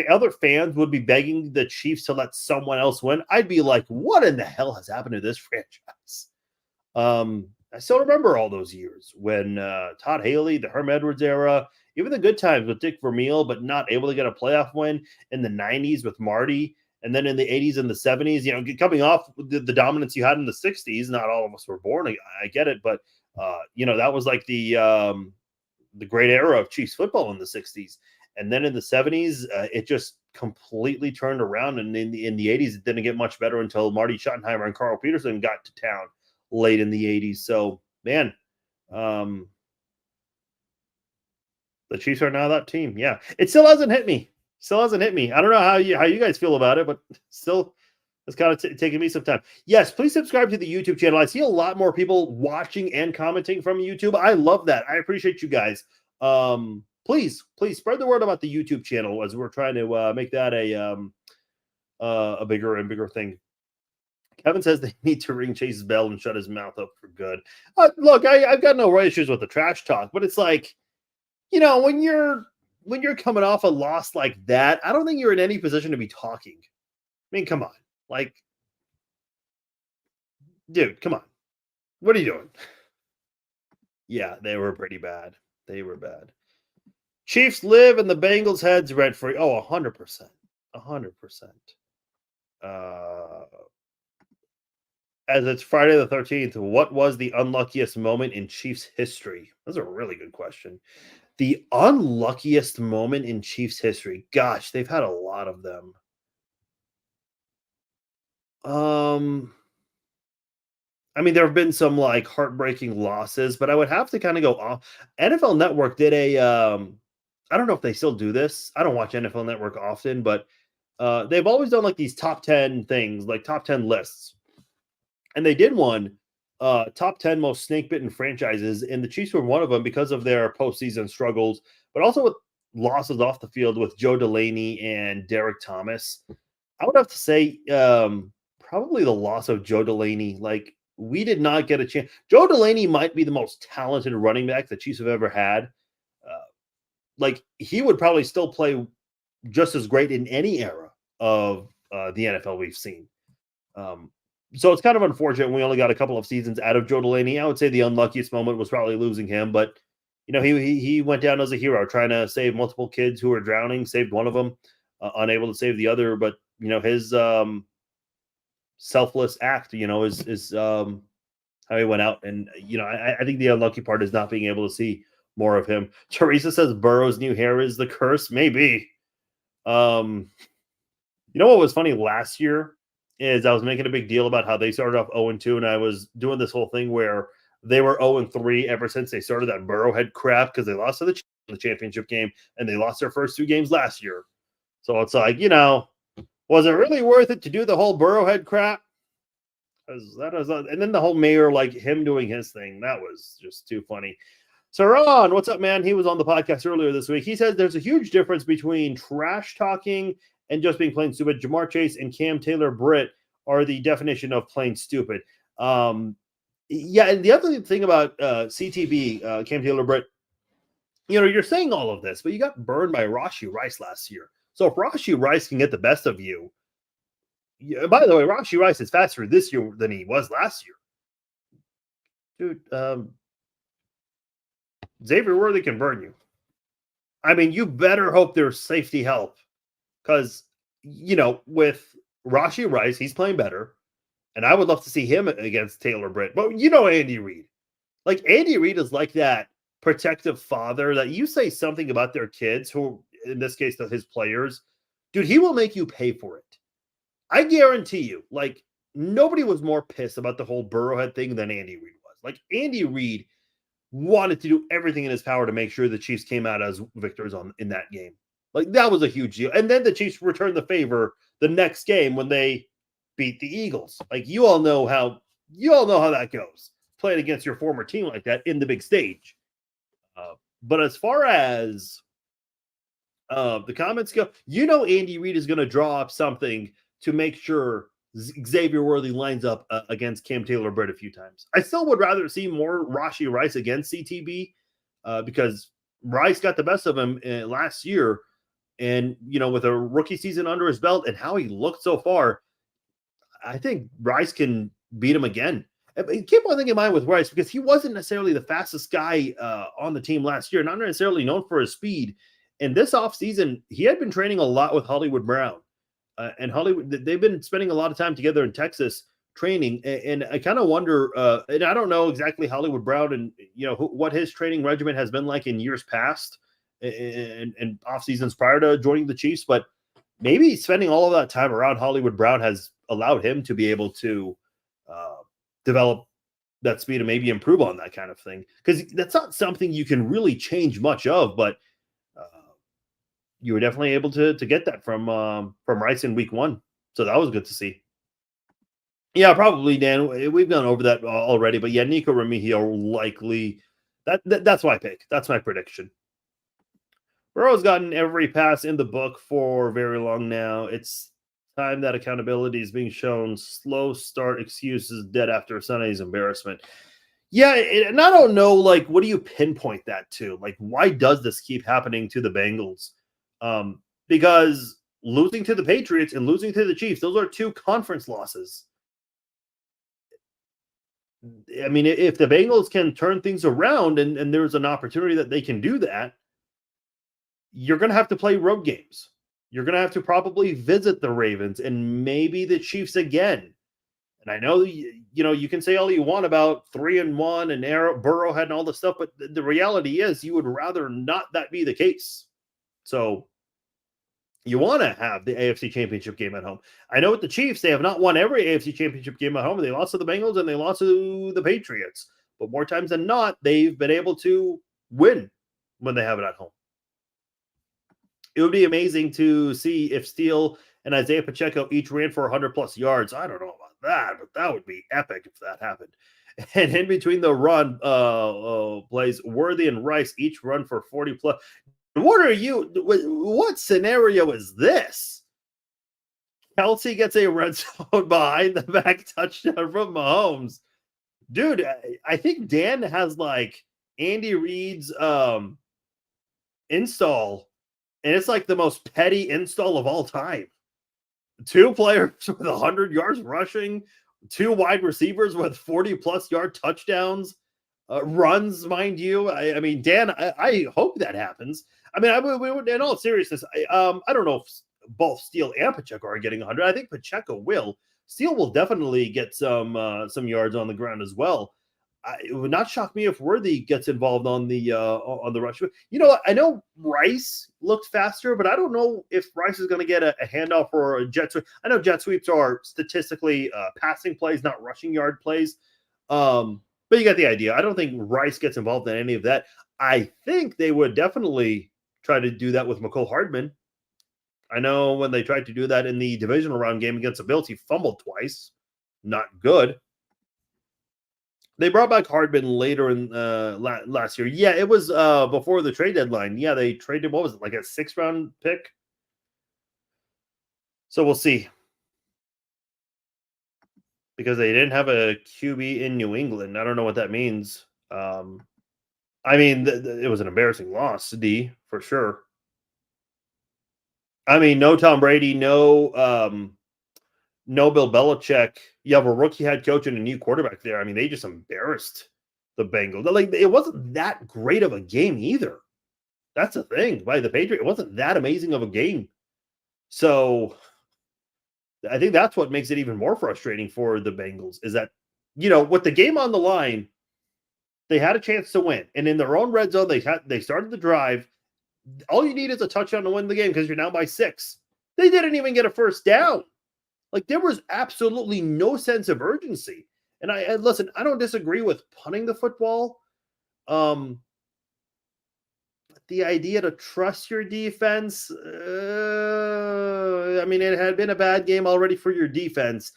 other fans would be begging the Chiefs to let someone else win, I'd be like, what in the hell has happened to this franchise? I still remember all those years when Todd Haley, the Herm Edwards era, even the good times with Dick Vermeil, but not able to get a playoff win in the 90s with Marty, and then in the 80s and the 70s, coming off the dominance you had in the 60s. Not all of us were born. I get it, but that was like the great era of Chiefs football in the 60s. And then in the 70s, it just completely turned around. And in the 80s, it didn't get much better until Marty Schottenheimer and Carl Peterson got to town late in the 80s. So, man, the Chiefs are now that team. Yeah, it still hasn't hit me. I don't know how you guys feel about it, but still, it's kind of taking me some time. Yes, please subscribe to the YouTube channel. I see a lot more people watching and commenting from YouTube. I love that. I appreciate you guys. Please spread the word about the YouTube channel as we're trying to make that a bigger and bigger thing. Kevin says they need to ring Chase's bell and shut his mouth up for good. Look, I've got no issues with the trash talk, but it's like, when you're coming off a loss like that, I don't think you're in any position to be talking. I mean, come on. Like, dude, come on. What are you doing? Yeah, they were pretty bad. They were bad. Chiefs live in the Bengals' heads rent free. Oh, 100%. 100%. Uh, as it's Friday the 13th, what was the unluckiest moment in Chiefs history? That's a really good question. The unluckiest moment in Chiefs history. Gosh, they've had a lot of them. Um, I mean, there have been some like heartbreaking losses, but I would have to kind of go off. NFL Network did a I don't know if they still do this. I don't watch NFL Network often, but they've always done like these top 10 things, like top 10 lists. And they did one top 10 most snake bitten franchises, and the Chiefs were one of them because of their postseason struggles, but also with losses off the field with Joe Delaney and Derek Thomas. I would have to say probably the loss of Joe Delaney. Like, we did not get a chance. Joe Delaney might be the most talented running back the Chiefs have ever had. Like, he would probably still play just as great in any era of the NFL we've seen. So it's kind of unfortunate we only got a couple of seasons out of Joe Delaney. I would say the unluckiest moment was probably losing him, but he went down as a hero, trying to save multiple kids who were drowning, saved one of them, unable to save the other. But his selfless act, is how he went out. And I think the unlucky part is not being able to see more of him. Teresa says Burrow's new hair is the curse. Maybe. What was funny last year is I was making a big deal about how they started off 0-2, and I was doing this whole thing where they were 0-3 ever since they started that Burrowhead crap because they lost to the championship game, and they lost their first 2 games last year. So it's like, was it really worth it to do the whole Burrowhead crap? And then the whole mayor, like him doing his thing, that was just too funny. So Ron, what's up, man? He was on the podcast earlier this week. He says there's a huge difference between trash talking and just being plain stupid. Jamar Chase and Cam Taylor-Britt are the definition of plain stupid. Yeah, and the other thing about CTB, Cam Taylor-Britt, you're saying all of this, but you got burned by Rashee Rice last year. So if Rashee Rice can get the best of you, by the way, Rashee Rice is faster this year than he was last year. Dude, Xavier Worthy can burn you. I mean, you better hope there's safety help because, with Rashee Rice, he's playing better. And I would love to see him against Taylor-Britt. But Andy Reid. Like, Andy Reid is like that protective father that you say something about their kids, who, in this case, his players, dude, he will make you pay for it. I guarantee you, like, nobody was more pissed about the whole Burrowhead thing than Andy Reid was. Like, Andy Reid wanted to do everything in his power to make sure the Chiefs came out as victors in that game. Like, that was a huge deal. And then the Chiefs returned the favor the next game when they beat the Eagles. Like, you all know how that goes. Playing against your former team like that in the big stage. But as far as the comments go, Andy Reid is going to draw up something to make sure Xavier Worthy lines up against Cam Taylor-Britt a few times. I still would rather see more Rashee Rice against CTB because Rice got the best of him last year. And, with a rookie season under his belt and how he looked so far, I think Rice can beat him again. Keep one thing in mind with Rice, because he wasn't necessarily the fastest guy on the team last year, not necessarily known for his speed. And this offseason, he had been training a lot with Hollywood Brown. And Hollywood, they've been spending a lot of time together in Texas training. And I kind of wonder, and I don't know exactly Hollywood Brown and, what his training regimen has been like in years past and off seasons prior to joining the Chiefs, but maybe spending all of that time around Hollywood Brown has allowed him to be able to develop that speed and maybe improve on that kind of thing. Because that's not something you can really change much of, but you were definitely able to get that from Rice in week 1. So that was good to see. Yeah, probably, Dan. We've gone over that already, but yeah, Nico Remigio likely. That's my pick. That's my prediction. Burrow's gotten every pass in the book for very long now. It's time that accountability is being shown. Slow start excuses dead after Sunday's embarrassment. Yeah, and I don't know, like, what do you pinpoint that to? Like, why does this keep happening to the Bengals? Because losing to the Patriots and losing to the Chiefs, those are 2 conference losses. I mean, if the Bengals can turn things around and there's an opportunity that they can do that, you're going to have to play road games. you're going to have to probably visit the Ravens and maybe the Chiefs again. And I know you can say all you want about 3-1 and Burrowhead and all this stuff, but the reality is you would rather not that be the case. So you want to have the AFC Championship game at home. I know with the Chiefs, they have not won every AFC Championship game at home. They lost to the Bengals and they lost to the Patriots. But more times than not, they've been able to win when they have it at home. It would be amazing to see if Steele and Isaiah Pacheco each ran for 100-plus yards. I don't know about that, but that would be epic if that happened. And in between the run plays, Worthy and Rice each run for 40-plus. What scenario is this? Kelsey gets a red zone behind the back touchdown from Mahomes. Dude, I think Dan has like Andy Reid's install, and it's like the most petty install of all time. 2 players with 100 yards rushing, 2 wide receivers with 40-plus yard touchdowns, runs, mind you. I mean, Dan, I hope that happens. I mean, in all seriousness, I don't know if both Steele and Pacheco are getting 100. I think Pacheco will. Steele will definitely get some yards on the ground as well. It would not shock me if Worthy gets involved on the rush. You know, I know Rice looked faster, but I don't know if Rice is going to get a handoff or a jet sweep. I know jet sweeps are statistically passing plays, not rushing yard plays. But you get the idea. I don't think Rice gets involved in any of that. I think they would definitely try to do that with McCole Hardman. I know when they tried to do that in the divisional round game against the Bills, he fumbled twice. Not good. They brought back Hardman later in last year. Yeah, it was before the trade deadline. Yeah, they traded, what was it, like a 6th-round pick? So we'll see. Because they didn't have a QB in New England. I don't know what that means. I mean, it was an embarrassing loss, D, for sure. I mean, no Tom Brady, no Bill Belichick. You have a rookie head coach and a new quarterback there. I mean, they just embarrassed the Bengals. Like, it wasn't that great of a game either. That's the thing. By the Patriots, it wasn't that amazing of a game. So I think that's what makes it even more frustrating for the Bengals is that, with the game on the line, they had a chance to win. And in their own red zone, they started the drive. All you need is a touchdown to win the game because you're now by 6. They didn't even get a first down. Like, there was absolutely no sense of urgency. And listen, I don't disagree with punting the football. But the idea to trust your defense, I mean, it had been a bad game already for your defense.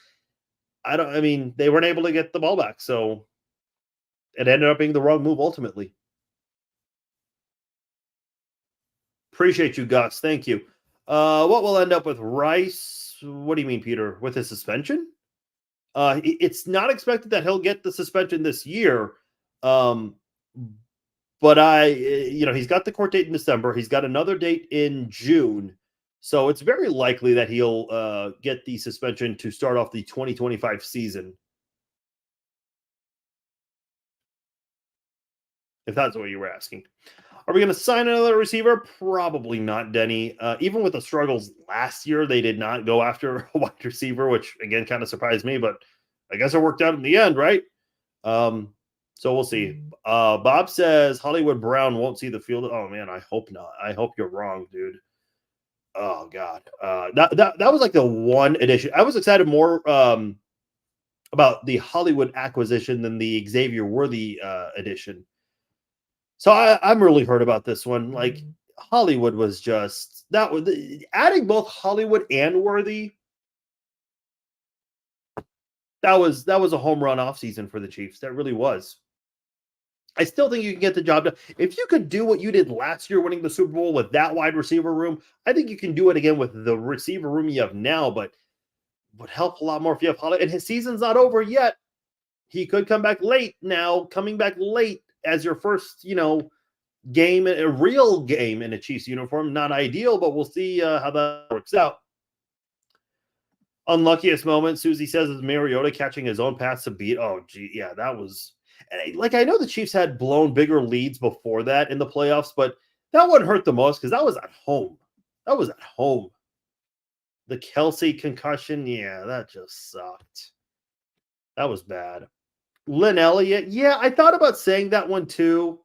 They weren't able to get the ball back. So it ended up being the wrong move ultimately. Appreciate you, Gus. Thank you. What will end up with Rice? What do you mean, Peter? With his suspension? It's not expected that he'll get the suspension this year. But he's got the court date in December. He's got another date in June. So it's very likely that he'll get the suspension to start off the 2025 season. If that's what you were asking. Are we going to sign another receiver? Probably not, Denny. Even with the struggles last year, they did not go after a wide receiver, which, again, kind of surprised me. But I guess it worked out in the end, right? So we'll see. Bob says Hollywood Brown won't see the field. Oh, man, I hope not. I hope you're wrong, dude. Oh, God. That was like the one addition. I was excited more about the Hollywood acquisition than the Xavier Worthy addition. So I'm really hurt about this one. Like, Hollywood was just adding both Hollywood and Worthy. That was a home run offseason for the Chiefs. That really was. I still think you can get the job done. If you could do what you did last year, winning the Super Bowl with that wide receiver room, I think you can do it again with the receiver room you have now. But would help a lot more if you have Hollywood. And his season's not over yet. He could come back late now. Coming back late as your first, game, a real game in a Chiefs uniform, not ideal, but we'll see how that works out. Unluckiest moment, Susie says, is Mariota catching his own pass to beat. Oh, gee, yeah, that was like, I know the Chiefs had blown bigger leads before that in the playoffs, but that one hurt the most because that was at home. The Kelsey concussion, yeah, that just sucked. That was bad. Lynn Elliott, yeah, I thought about saying that one too.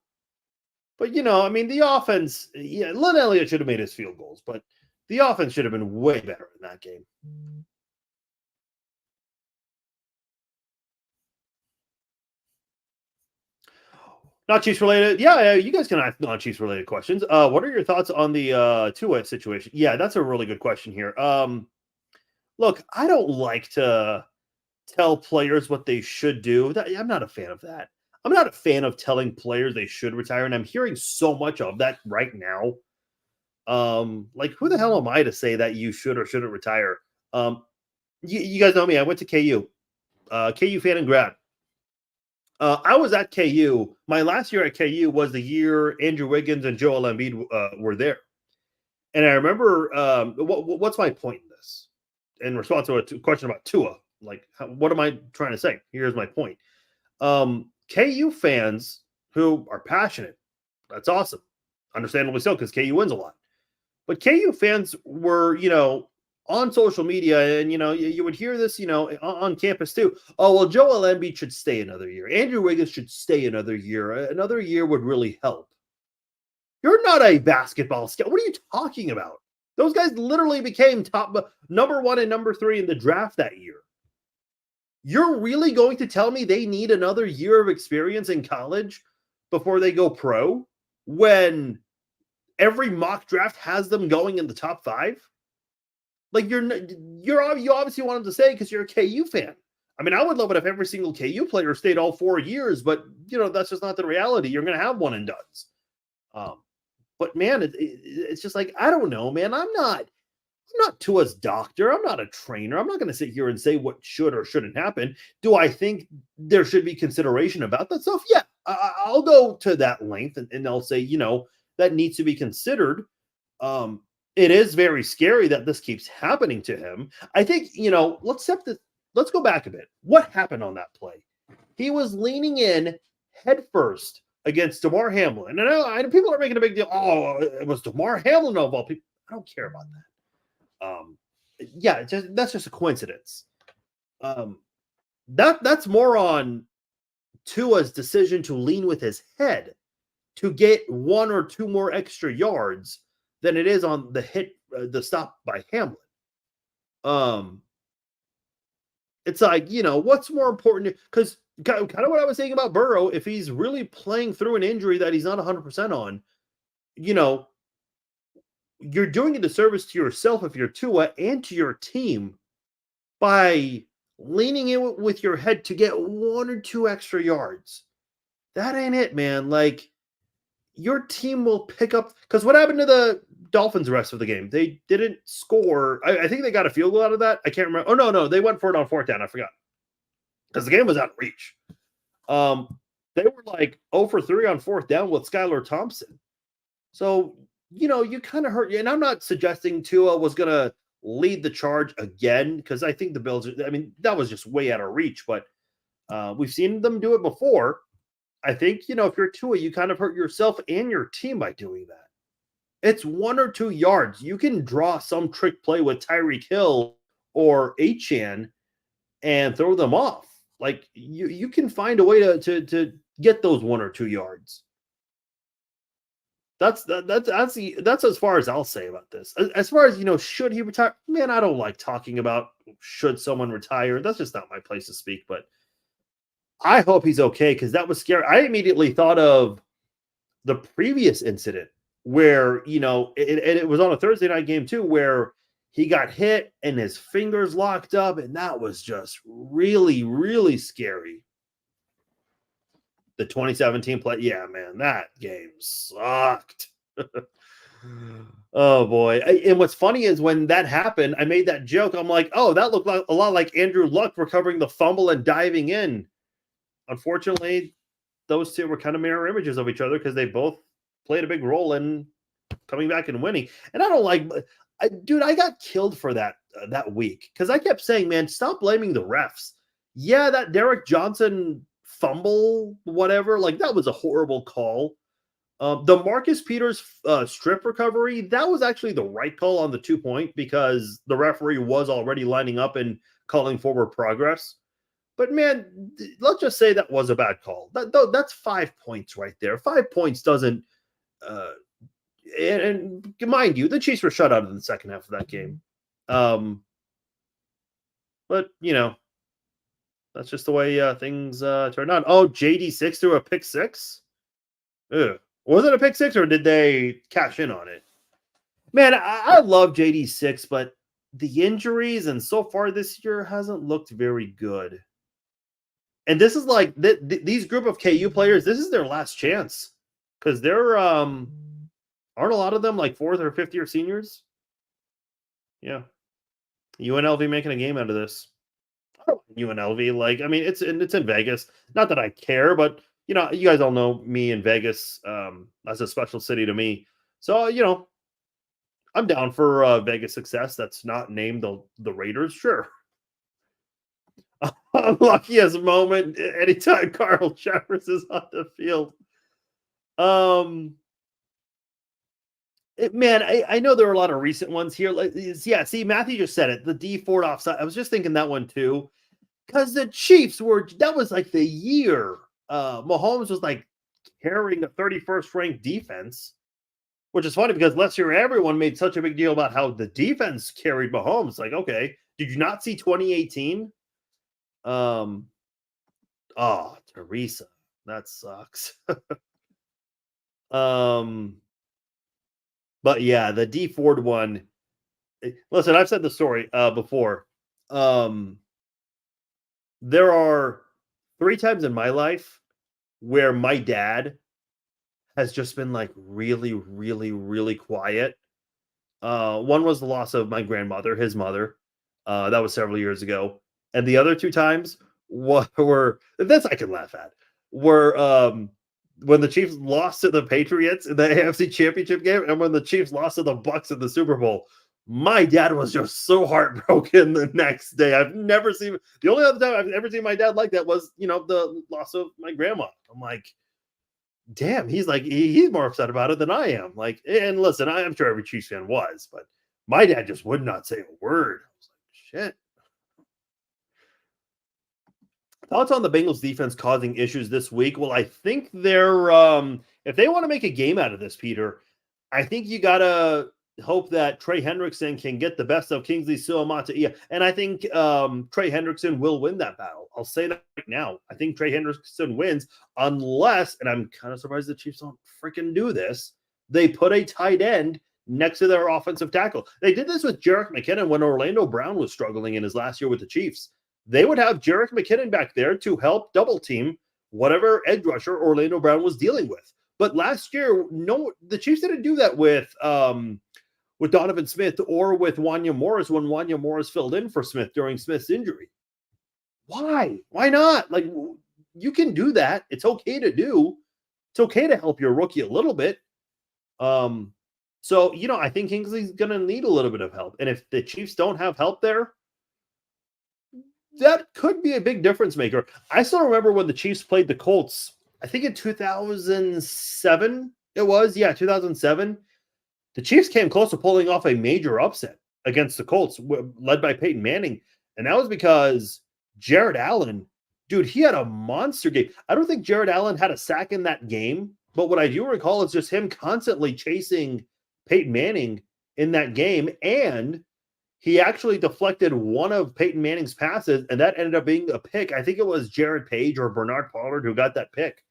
But, I mean, the offense, yeah, Lynn Elliott should have made his field goals, but the offense should have been way better in that game. Not Chiefs related. Yeah, you guys can ask non Chiefs related questions. What are your thoughts on the Tua situation? Yeah, that's a really good question here. Look, I don't like to tell players what they should do. I'm not a fan of that. I'm not a fan of telling players they should retire, and I'm hearing so much of that right now. Like, who the hell am I to say that you should or shouldn't retire? You guys know me. I went to KU, KU fan and grad. I was at KU. My last year at KU was the year Andrew Wiggins and Joel Embiid were there. And I remember, what's my point in this? In response to a question about Tua, like, what am I trying to say? Here's my point. KU fans who are passionate, that's awesome. Understandably so, because KU wins a lot. But KU fans were, on social media, and you would hear this, on campus too. Oh, well, Joel Embiid should stay another year. Andrew Wiggins should stay another year. Another year would really help. You're not a basketball scout. What are you talking about? Those guys literally became top number 1 and number 3 in the draft that year. You're really going to tell me they need another year of experience in college before they go pro when every mock draft has them going in the top 5? Like, you obviously want them to stay because you're a KU fan. I mean, I would love it if every single KU player stayed all 4 years, but that's just not the reality. You're going to have one and dones. But man, it's just like, I don't know, man. I'm not Tua's doctor. I'm not a trainer. I'm not going to sit here and say what should or shouldn't happen. Do I think there should be consideration about that stuff? Yeah, I'll go to that length and I'll say, that needs to be considered. It is very scary that this keeps happening to him. I think, let's go back a bit. What happened on that play? He was leaning in head first against DeMar Hamlin. And I know people are making a big deal. Oh, it was DeMar Hamlin of all people. I don't care about that. Yeah, that's just a coincidence. That's more on Tua's decision to lean with his head to get 1 or 2 more extra yards than it is on the stop by Hamlin. It's like, what's more important? Because kind of what I was saying about Burrow, if he's really playing through an injury that he's not 100% on, you're doing a disservice to yourself if you're Tua and to your team by leaning in with your head to get 1 or 2 extra yards. That ain't it, man. Like, your team will pick up, because what happened to the Dolphins the rest of the game? They didn't score. I think they got a field goal out of that. I can't remember. Oh, no. They went for it on 4th down. I forgot. Because the game was out of reach. They were like 0 for 3 on 4th down with Skylar Thompson. So, you kind of hurt. And I'm not suggesting Tua was going to lead the charge again, because I think the Bills, that was just way out of reach. But we've seen them do it before. I think, if you're Tua, you kind of hurt yourself and your team by doing that. It's 1 or 2 yards. You can draw some trick play with Tyreek Hill or Achane and throw them off. Like, you can find a way to get those 1 or 2 yards. That's as far as I'll say about this. As far as, should he retire? Man, I don't like talking about should someone retire. That's just not my place to speak, but I hope he's okay, because that was scary. I immediately thought of the previous incident where, it was on a Thursday night game too, where he got hit and his fingers locked up, and that was just really, really scary. The 2017 play. Yeah, man, that game sucked. Oh, boy. And what's funny is when that happened, I made that joke. I'm like, oh, that looked a lot like Andrew Luck recovering the fumble and diving in. Unfortunately, those two were kind of mirror images of each other, because they both played a big role in coming back and winning. And I don't like, dude, I got killed for that week, because I kept saying, man, stop blaming the refs. Yeah, that Derek Johnson fumble, whatever, like, that was a horrible call. The Marcus Peters strip recovery, that was actually the right call on the 2-point because the referee was already lining up and calling forward progress. But man, let's just say that was a bad call. That's 5 points right there. 5 points doesn't. Uh, and mind you, the Chiefs were shut out in the second half of that game. But that's just the way things turned out. Oh, JD6 threw a pick six. Ugh. Was it a pick six or did they cash in on it? Man, I love JD6, but the injuries and so far this year hasn't looked very good. And this is like these group of KU players, this is their last chance because they're aren't a lot of them like 4th or 5th year seniors. Yeah, UNLV making a game out of this. UNLV, like, I mean, it's in Vegas. Not that I care, but you guys all know me in Vegas. That's a special city to me. So I'm down for Vegas success. That's not named the Raiders. Sure. Unluckiest moment anytime Carl Jeffers is on the field. Man, I know there are a lot of recent ones here. See, Matthew just said it. The D Ford offside. I was just thinking that one too, because the Chiefs that was like the year Mahomes was like carrying a 31st ranked defense, which is funny because last year everyone made such a big deal about how the defense carried Mahomes. Like, okay, did you not see 2018? Oh, Teresa, that sucks. But yeah, the D Ford one. Listen, I've said the story before. There are 3 times in my life where my dad has just been like really, really, really quiet. One was the loss of my grandmother, his mother. That was several years ago. And the other 2 times were this I can laugh at were when the Chiefs lost to the Patriots in the AFC Championship game, and when the Chiefs lost to the Bucks in the Super Bowl. My dad was just so heartbroken the next day. I've never seen the only other time I've ever seen my dad like that was, the loss of my grandma. I'm like, damn, he's like, he's more upset about it than I am. Like, and listen, I'm sure every Chiefs fan was, but my dad just would not say a word. I was like, shit. Thoughts on the Bengals defense causing issues this week? Well, I think they're if they want to make a game out of this, Peter, I think you gotta hope that Trey Hendrickson can get the best of Kingsley Suamata. Yeah, and I think Trey Hendrickson will win that battle. I'll say that right now. I think Trey Hendrickson wins unless, and I'm kind of surprised the Chiefs don't freaking do this, they put a tight end next to their offensive tackle. They did this with Jerick McKinnon when Orlando Brown was struggling in his last year with the Chiefs. They would have Jerick McKinnon back there to help double team whatever edge rusher Orlando Brown was dealing with. But last year, the Chiefs didn't do that with Donovan Smith or with Wanya Morris when Wanya Morris filled in for Smith during Smith's injury. Why? Why not? Like, you can do that. It's okay to do. It's okay to help your rookie a little bit. So, I think Kingsley's going to need a little bit of help. And if the Chiefs don't have help there, that could be a big difference maker. I still remember when the Chiefs played the Colts, I think in 2007 it was. Yeah, 2007. The Chiefs came close to pulling off a major upset against the Colts, led by Peyton Manning. And that was because Jared Allen, dude, he had a monster game. I don't think Jared Allen had a sack in that game, but what I do recall is just him constantly chasing Peyton Manning in that game. And he actually deflected one of Peyton Manning's passes, and that ended up being a pick. I think it was Jared Page or Bernard Pollard who got that pick.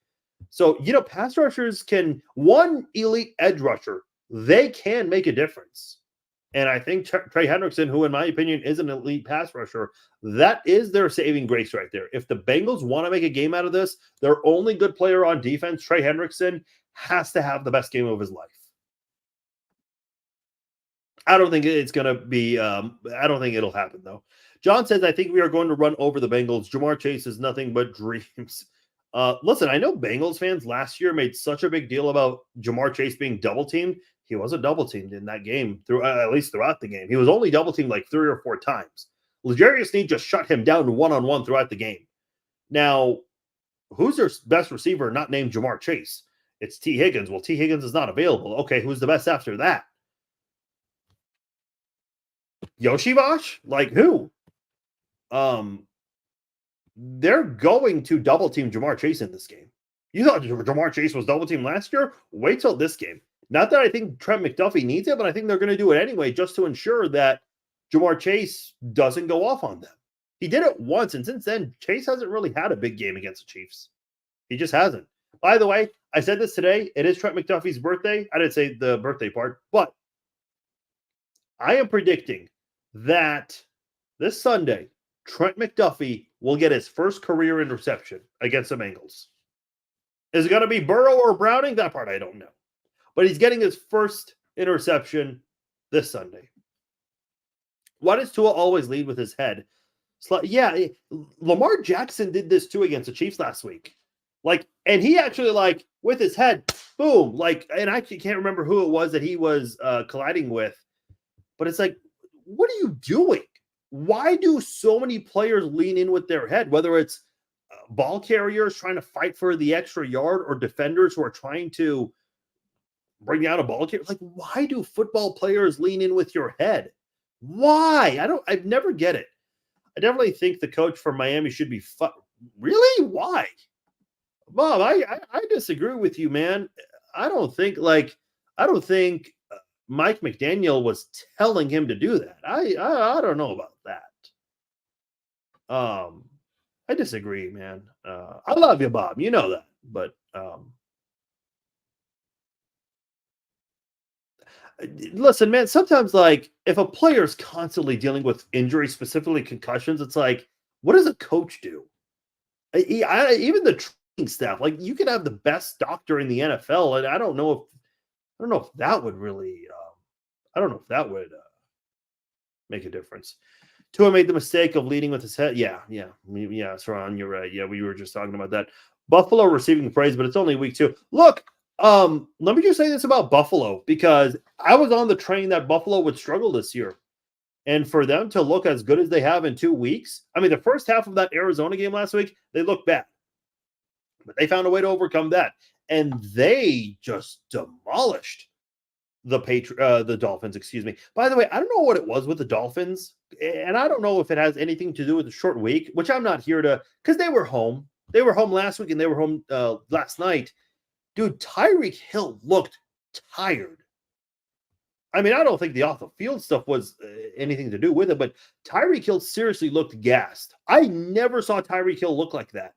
So, pass rushers one elite edge rusher, they can make a difference. And I think Trey Hendrickson, who in my opinion is an elite pass rusher, that is their saving grace right there. If the Bengals want to make a game out of this, their only good player on defense, Trey Hendrickson, has to have the best game of his life. I don't think it's going to be I don't think it'll happen, though. John says, I think we are going to run over the Bengals. Jamar Chase is nothing but dreams. Listen, I know Bengals fans last year made such a big deal about Jamar Chase being double-teamed. He wasn't double-teamed in that game, at least throughout the game. He was only double-teamed like 3 or 4 times. L'Jarius Sneed just shut him down one-on-one throughout the game. Now, who's their best receiver not named Jamar Chase? It's T. Higgins. Well, T. Higgins is not available. Okay, who's the best after that? Yoshivash? Like who? They're going to double team Jamar Chase in this game. You thought Jamar Chase was double team last year? Wait till this game. Not that I think Trent McDuffie needs it, but I think they're going to do it anyway just to ensure that Jamar Chase doesn't go off on them. He did it once, and since then, Chase hasn't really had a big game against the Chiefs. He just hasn't. By the way, I said this today. It is Trent McDuffie's birthday. I didn't say the birthday part, but I am predicting that this Sunday, Trent McDuffie will get his first career interception against the Bengals. Is it going to be Burrow or Browning? That part I don't know. But he's getting his first interception this Sunday. Why does Tua always lead with his head? Yeah, Lamar Jackson did this too against the Chiefs last week. And he actually, with his head, boom, and I can't remember who it was that he was colliding with. But it's like, what are you doing? Why do so many players lean in with their head, whether it's ball carriers trying to fight for the extra yard or defenders who are trying to bring down a ball carrier? Why do football players lean in with your head? Why? I never get it. I definitely think the coach for Miami should be really? Why? Bob, I disagree with you, man. I don't think Mike McDaniel was telling him to do that. I don't know about that. I disagree, man. I love you, Bob. You know that. But listen, man, sometimes if a player's constantly dealing with injuries, specifically concussions, it's like, what does a coach do? Even the training staff, you could have the best doctor in the NFL, and I don't know if that would really make a difference. Tua made the mistake of leading with his head. Yeah, Saran, you're right. Yeah, we were just talking about that. Buffalo receiving praise, but it's only week 2. Look, let me just say this about Buffalo, because I was on the train that Buffalo would struggle this year. And for them to look as good as they have in 2 weeks, I mean, the first half of that Arizona game last week, they looked bad. But they found a way to overcome that. And they just demolished the Dolphins, excuse me. By the way, I don't know what it was with the Dolphins, and I don't know if it has anything to do with the short week, which I'm not here to, because they were home. They were home last week, and they were home last night. Dude, Tyreek Hill looked tired. I mean, I don't think the off the field stuff was anything to do with it, but Tyreek Hill seriously looked gassed. I never saw Tyreek Hill look like that.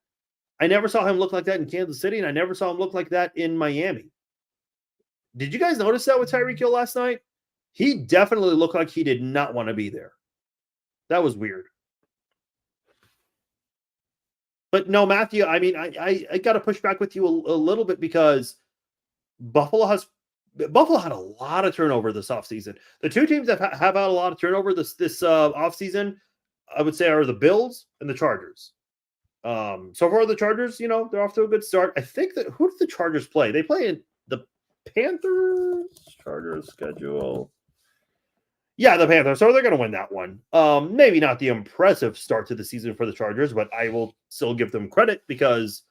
I never saw him look like that in Kansas City, and I never saw him look like that in Miami. Did you guys notice that with Tyreek Hill last night? He definitely looked like he did not want to be there. That was weird. But no, Matthew, I mean, I got to push back with you a little bit, because Buffalo had a lot of turnover this offseason. The two teams that have had a lot of turnover this offseason, I would say, are the Bills and the Chargers. So far, the Chargers, they're off to a good start. I think that who did the Chargers play? They play in the Panthers. Chargers schedule. Yeah, the Panthers. So they're going to win that one. Maybe not the impressive start to the season for the Chargers, but I will still give them credit, because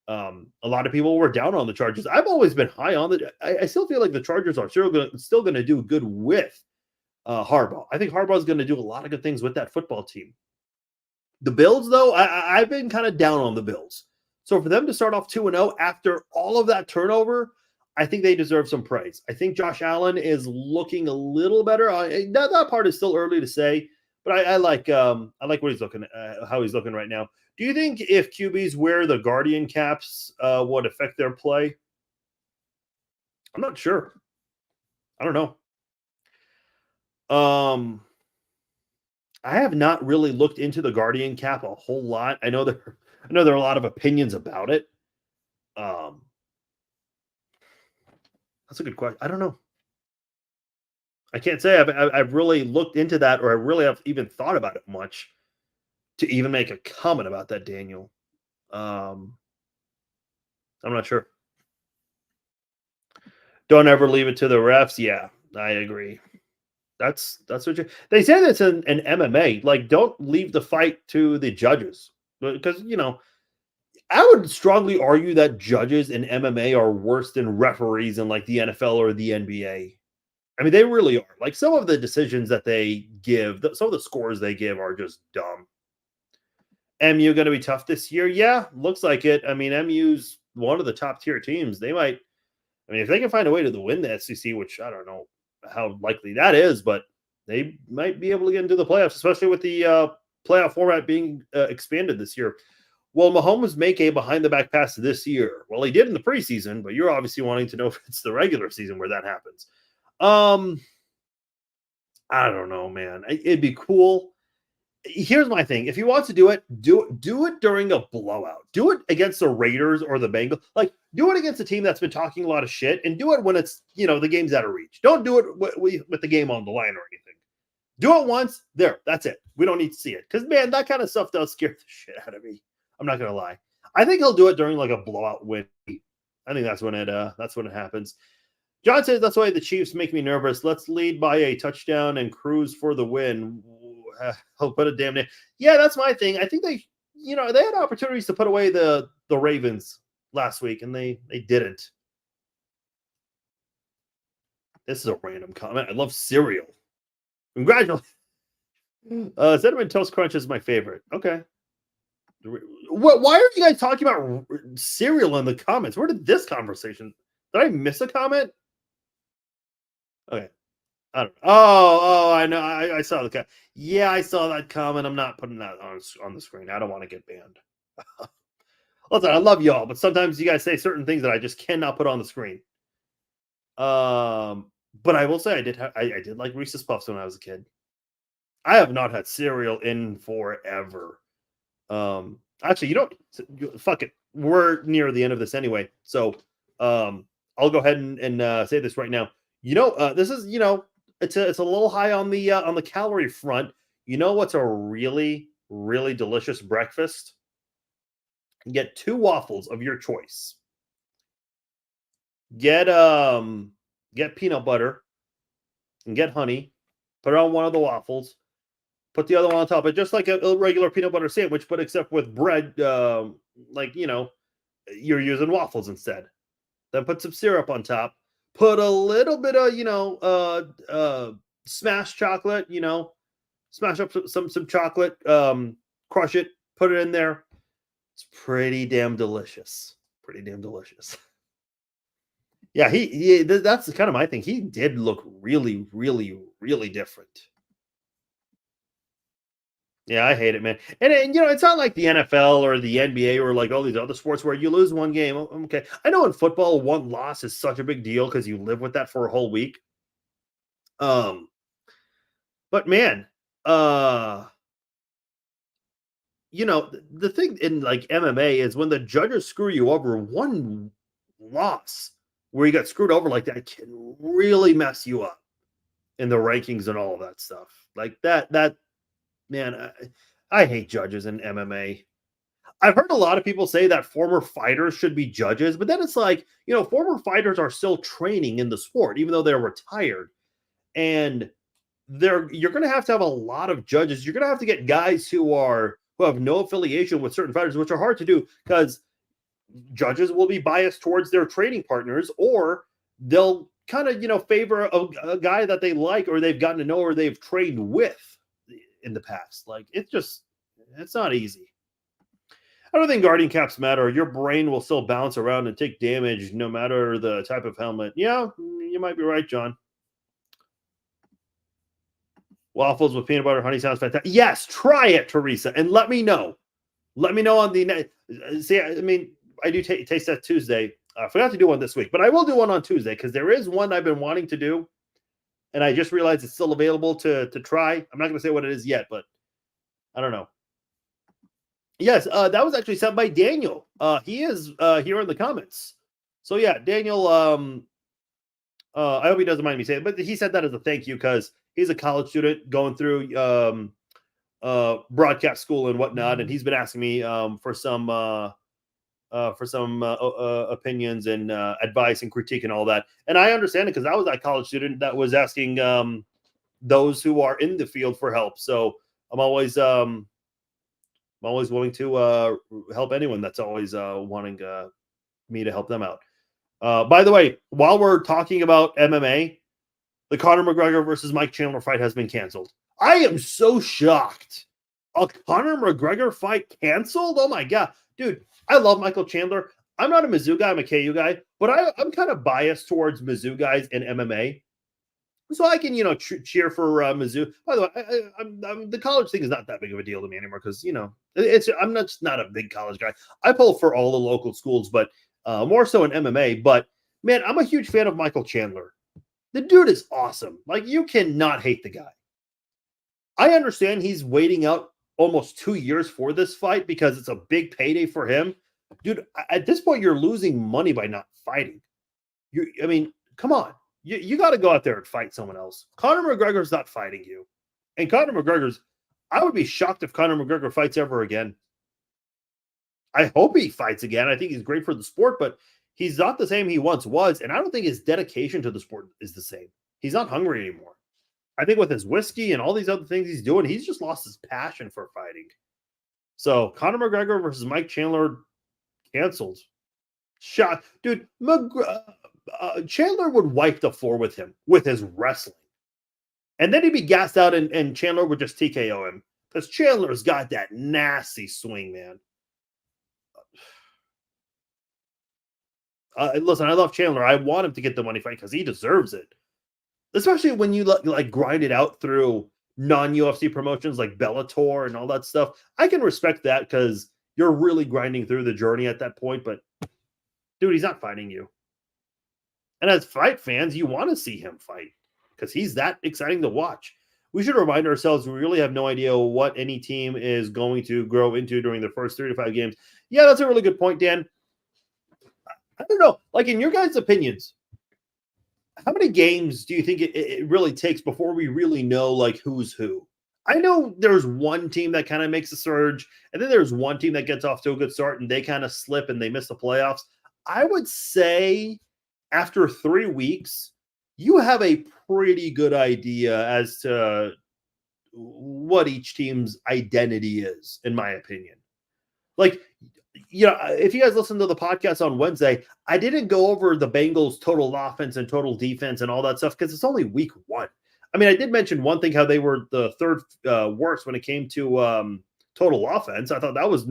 a lot of people were down on the Chargers. I've always been high on the. I still feel like the Chargers are still going to do good with Harbaugh. I think Harbaugh is going to do a lot of good things with that football team. The Bills, though, I've been kind of down on the Bills. So for them to start off 2-0 after all of that turnover, I think they deserve some praise. I think Josh Allen is looking a little better. That part is still early to say, but I like what he's looking at, how he's looking right now. Do you think if QBs wear the Guardian caps would affect their play? I'm not sure. I don't know. I have not really looked into the Guardian cap a whole lot. I know there are a lot of opinions about it. That's a good question. I don't know. I can't say I've really looked into that, or I really have even thought about it much to even make a comment about that, Daniel. I'm not sure. Don't ever leave it to the refs. Yeah, I agree. That's what they say that's in MMA. Don't leave the fight to the judges, because I would strongly argue that judges in MMA are worse than referees in like the NFL or the NBA. I mean, they really are. Like some of the decisions that they give, some of the scores they give are just dumb. MU going to be tough this year? Yeah, looks like it. I mean, MU's one of the top tier teams. They might, I mean, if they can find a way to win the SEC, which I don't know how likely that is, but they might be able to get into the playoffs, especially with the playoff format being expanded this year. Will Mahomes make a behind the back pass this year? Well, he did in the preseason, but you're obviously wanting to know if it's the regular season where that happens. I don't know, man. It'd be cool. Here's my thing. If he wants to do it, do it during a blowout. Do it against the Raiders or the Bengals. Like, do it against a team that's been talking a lot of shit, and do it when it's, the game's out of reach. Don't do it with the game on the line or anything. Do it once. There. That's it. We don't need to see it. Because, man, that kind of stuff does scare the shit out of me. I'm not going to lie. I think he'll do it during like a blowout win. I think that's when it happens. John says that's why the Chiefs make me nervous. Let's lead by a touchdown and cruise for the win. I'll put a damn name. Yeah, that's my thing. I think they had opportunities to put away the Ravens last week, and they didn't. This is a random comment. I love cereal. Congratulations. Cinnamon Toast Crunch is my favorite. Okay. Why are you guys talking about cereal in the comments? Where did this conversation? Did I miss a comment? Okay. I don't know. Oh, I know. I saw the comment. Yeah, I saw that comment. I'm not putting that on the screen. I don't want to get banned. Listen, I love y'all, but sometimes you guys say certain things that I just cannot put on the screen. But I will say I did like Reese's Puffs when I was a kid. I have not had cereal in forever. Actually, fuck it. We're near the end of this anyway, so I'll go ahead and say this right now. This is it's a little high on the calorie front. You know what's a really, really delicious breakfast? Get 2 waffles of your choice. Get peanut butter and get honey. Put it on one of the waffles. Put the other one on top of it, just like a regular peanut butter sandwich, but except with bread, you're using waffles instead. Then put some syrup on top. Put a little bit of, smashed chocolate, smash up some chocolate, crush it, put it in there. It's pretty damn delicious. Pretty damn delicious. Yeah, that's kind of my thing. He did look really, really, really different. Yeah, I hate it, man. And it's not like the NFL or the NBA or like all these other sports where you lose one game. Okay. I know in football, one loss is such a big deal because you live with that for a whole week. But man, the thing in like MMA is when the judges screw you over, one loss where you got screwed over like that can really mess you up in the rankings and all of that stuff. Like that man, I hate judges in MMA. I've heard a lot of people say that former fighters should be judges, but then it's like, former fighters are still training in the sport, even though they're retired. And you're going to have a lot of judges. You're going to have to get guys who have no affiliation with certain fighters, which are hard to do because judges will be biased towards their training partners, or they'll kind of, favor a guy that they like or they've gotten to know or they've trained with in the past. Like it's not easy. I don't think guardian caps matter. Your brain will still bounce around and take damage no matter the type of helmet. Yeah, you might be right, John. Waffles with peanut butter honey sounds fantastic. Yes, try it, Teresa, and let me know. Let me know on the see. I mean, I do taste that Tuesday. I forgot to do one this week, but I will do one on Tuesday because there is one I've been wanting to do. And I just realized it's still available to try. I'm not going to say what it is yet, but I don't know. Yes, that was actually sent by Daniel. He is here in the comments. So yeah, Daniel. I hope he doesn't mind me saying it, but he said that as a thank you because he's a college student going through broadcast school and whatnot, and he's been asking me for some opinions and advice and critique and all that. And I understand it because I was that college student that was asking those who are in the field for help. So I'm always I'm always willing to help anyone that's always wanting me to help them out. By the way, while we're talking about MMA, the Conor McGregor versus Mike Chandler fight has been canceled. I am so shocked. A Conor McGregor fight canceled? Oh my god, dude! I love Michael Chandler. I'm not a Mizzou guy. I'm a KU guy, but I'm kind of biased towards Mizzou guys in MMA. So I can, cheer for Mizzou. By the way, the college thing is not that big of a deal to me anymore because I'm not a big college guy. I pull for all the local schools, but more so in MMA. But man, I'm a huge fan of Michael Chandler. The dude is awesome. Like you cannot hate the guy. I understand he's waiting out almost 2 years for this fight because it's a big payday for him, dude. At this point, you're losing money by not fighting. I mean, come on. You got to go out there and fight someone else. Conor McGregor's not fighting you. And I would be shocked if Conor McGregor fights ever again. I hope he fights again. I think he's great for the sport, but he's not the same he once was. And I don't think his dedication to the sport is the same. He's not hungry anymore. I think with his whiskey and all these other things he's doing, he's just lost his passion for fighting. So Conor McGregor versus Mike Chandler canceled. Shot, dude. Chandler would wipe the floor with him with his wrestling. And then he'd be gassed out and Chandler would just TKO him. Because Chandler's got that nasty swing, man. Listen, I love Chandler. I want him to get the money fight because he deserves it. Especially when you like grind it out through non-UFC promotions like Bellator and all that stuff. I can respect that because you're really grinding through the journey at that point. But, dude, he's not fighting you. And as fight fans, you want to see him fight because he's that exciting to watch. We should remind ourselves we really have no idea what any team is going to grow into during the first 3 to 5 games. Yeah, that's a really good point, Dan. I don't know. Like, in your guys' opinions, how many games do you think it really takes before we really know, like, who's who? I know there's one team that kind of makes a surge, and then there's one team that gets off to a good start, and they kind of slip and they miss the playoffs. I would say after 3 weeks, you have a pretty good idea as to what each team's identity is, in my opinion. Like, if you guys listen to the podcast on Wednesday, I didn't go over the Bengals' total offense and total defense and all that stuff because it's only week 1. I mean, I did mention one thing, how they were the third worst when it came to total offense. I thought that was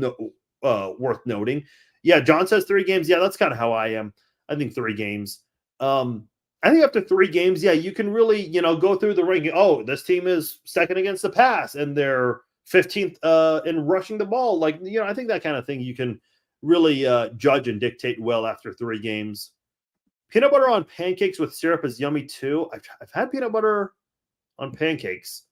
worth noting. Yeah, John says 3 games. Yeah, that's kind of how I am. I think 3 games. I think after 3 games, yeah, you can really, go through the ranking. Oh, this team is second against the pass, and they're 15th in rushing the ball. Like, I think that kind of thing you can really judge and dictate well after 3 games. Peanut butter on pancakes with syrup is yummy too. I've had peanut butter on pancakes.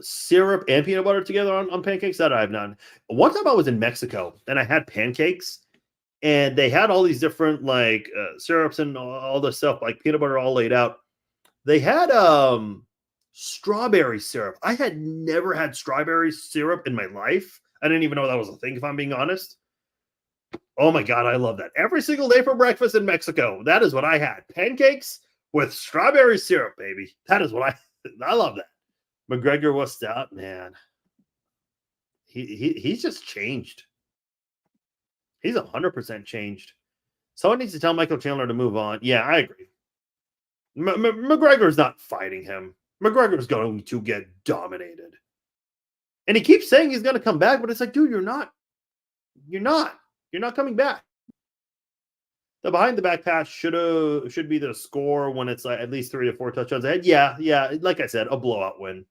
Syrup and peanut butter together on pancakes, that I have not. One time I was in Mexico and I had pancakes, and they had all these different like syrups and all this stuff, like peanut butter all laid out. They had strawberry syrup. I had never had strawberry syrup in my life. I didn't even know that was a thing, if I'm being honest. Oh my God, I love that. Every single day for breakfast in Mexico, that is what I had. Pancakes with strawberry syrup, baby. That is what I love that. McGregor was stout, man. He's just changed. He's 100% changed. Someone needs to tell Michael Chandler to move on. Yeah, I agree. McGregor's not fighting him. McGregor's going to get dominated. And he keeps saying he's going to come back, but it's like, dude, you're not. You're not coming back. The behind the back pass should be the score when it's like at least 3 to 4 touchdowns ahead. Yeah. Like I said, a blowout win.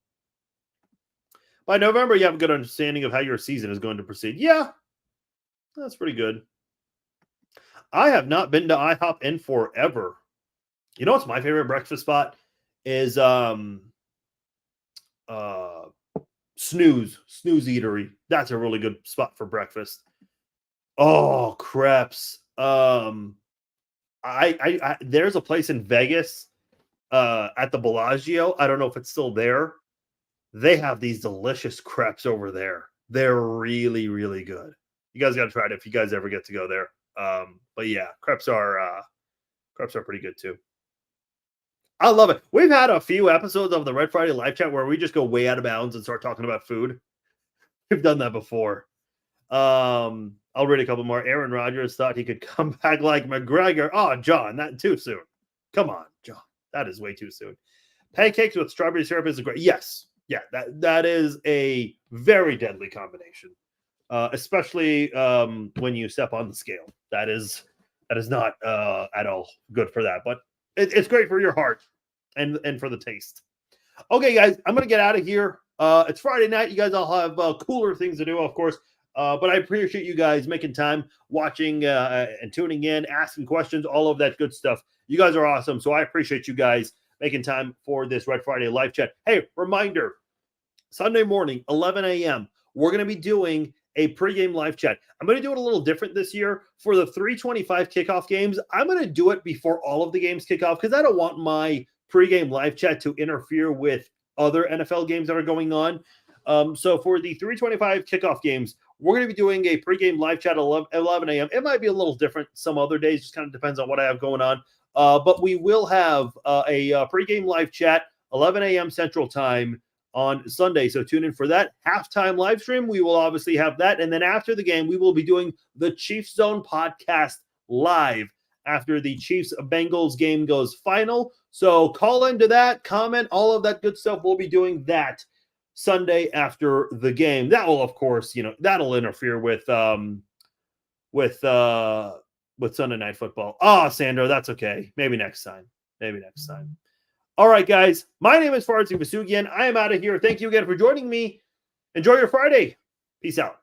By November, you have a good understanding of how your season is going to proceed. Yeah, that's pretty good. I have not been to IHOP in forever. You know what's my favorite breakfast spot is Snooze Eatery. That's a really good spot for breakfast. Oh, crepes. I there's a place in Vegas at the Bellagio. I don't know if it's still there. They have these delicious crepes over there. They're really, really good. You guys got to try it if you guys ever get to go there. But yeah, crepes are pretty good too. I love it. We've had a few episodes of the Red Friday live chat where we just go way out of bounds and start talking about food. We've done that before. I'll read a couple more. Aaron Rodgers thought he could come back like McGregor. Oh, John, that too soon. Come on, John. That is way too soon. Pancakes with strawberry syrup is a great. Yes. Yeah, that is a very deadly combination. Especially when you step on the scale. That is not at all good for that. But it's great for your heart and for the taste. Okay, guys, I'm going to get out of here. It's Friday night. You guys all have cooler things to do, of course. But I appreciate you guys making time, watching and tuning in, asking questions, all of that good stuff. You guys are awesome. So I appreciate you guys making time for this Red Friday live chat. Hey, reminder, Sunday morning, 11 a.m., we're going to be doing a pregame live chat. I'm going to do it a little different this year. For the 3:25 kickoff games, I'm going to do it before all of the games kick off because I don't want my pregame live chat to interfere with other NFL games that are going on. So for the 3:25 kickoff games, we're going to be doing a pregame live chat at 11 a.m. It might be a little different some other days, just kind of depends on what I have going on. But we will have a pregame live chat, 11 a.m. Central Time on Sunday. So tune in for that. Halftime live stream, we will obviously have that. And then after the game, we will be doing the Chiefs Zone podcast live after the Chiefs-Bengals game goes final. So call into that, comment, all of that good stuff. We'll be doing that Sunday after the game. That will, of course, that'll interfere with Sunday Night Football. Oh, Sandro, that's okay. Maybe next time. All right, guys. My name is Farzi Vasugian. I am out of here. Thank you again for joining me. Enjoy your Friday. Peace out.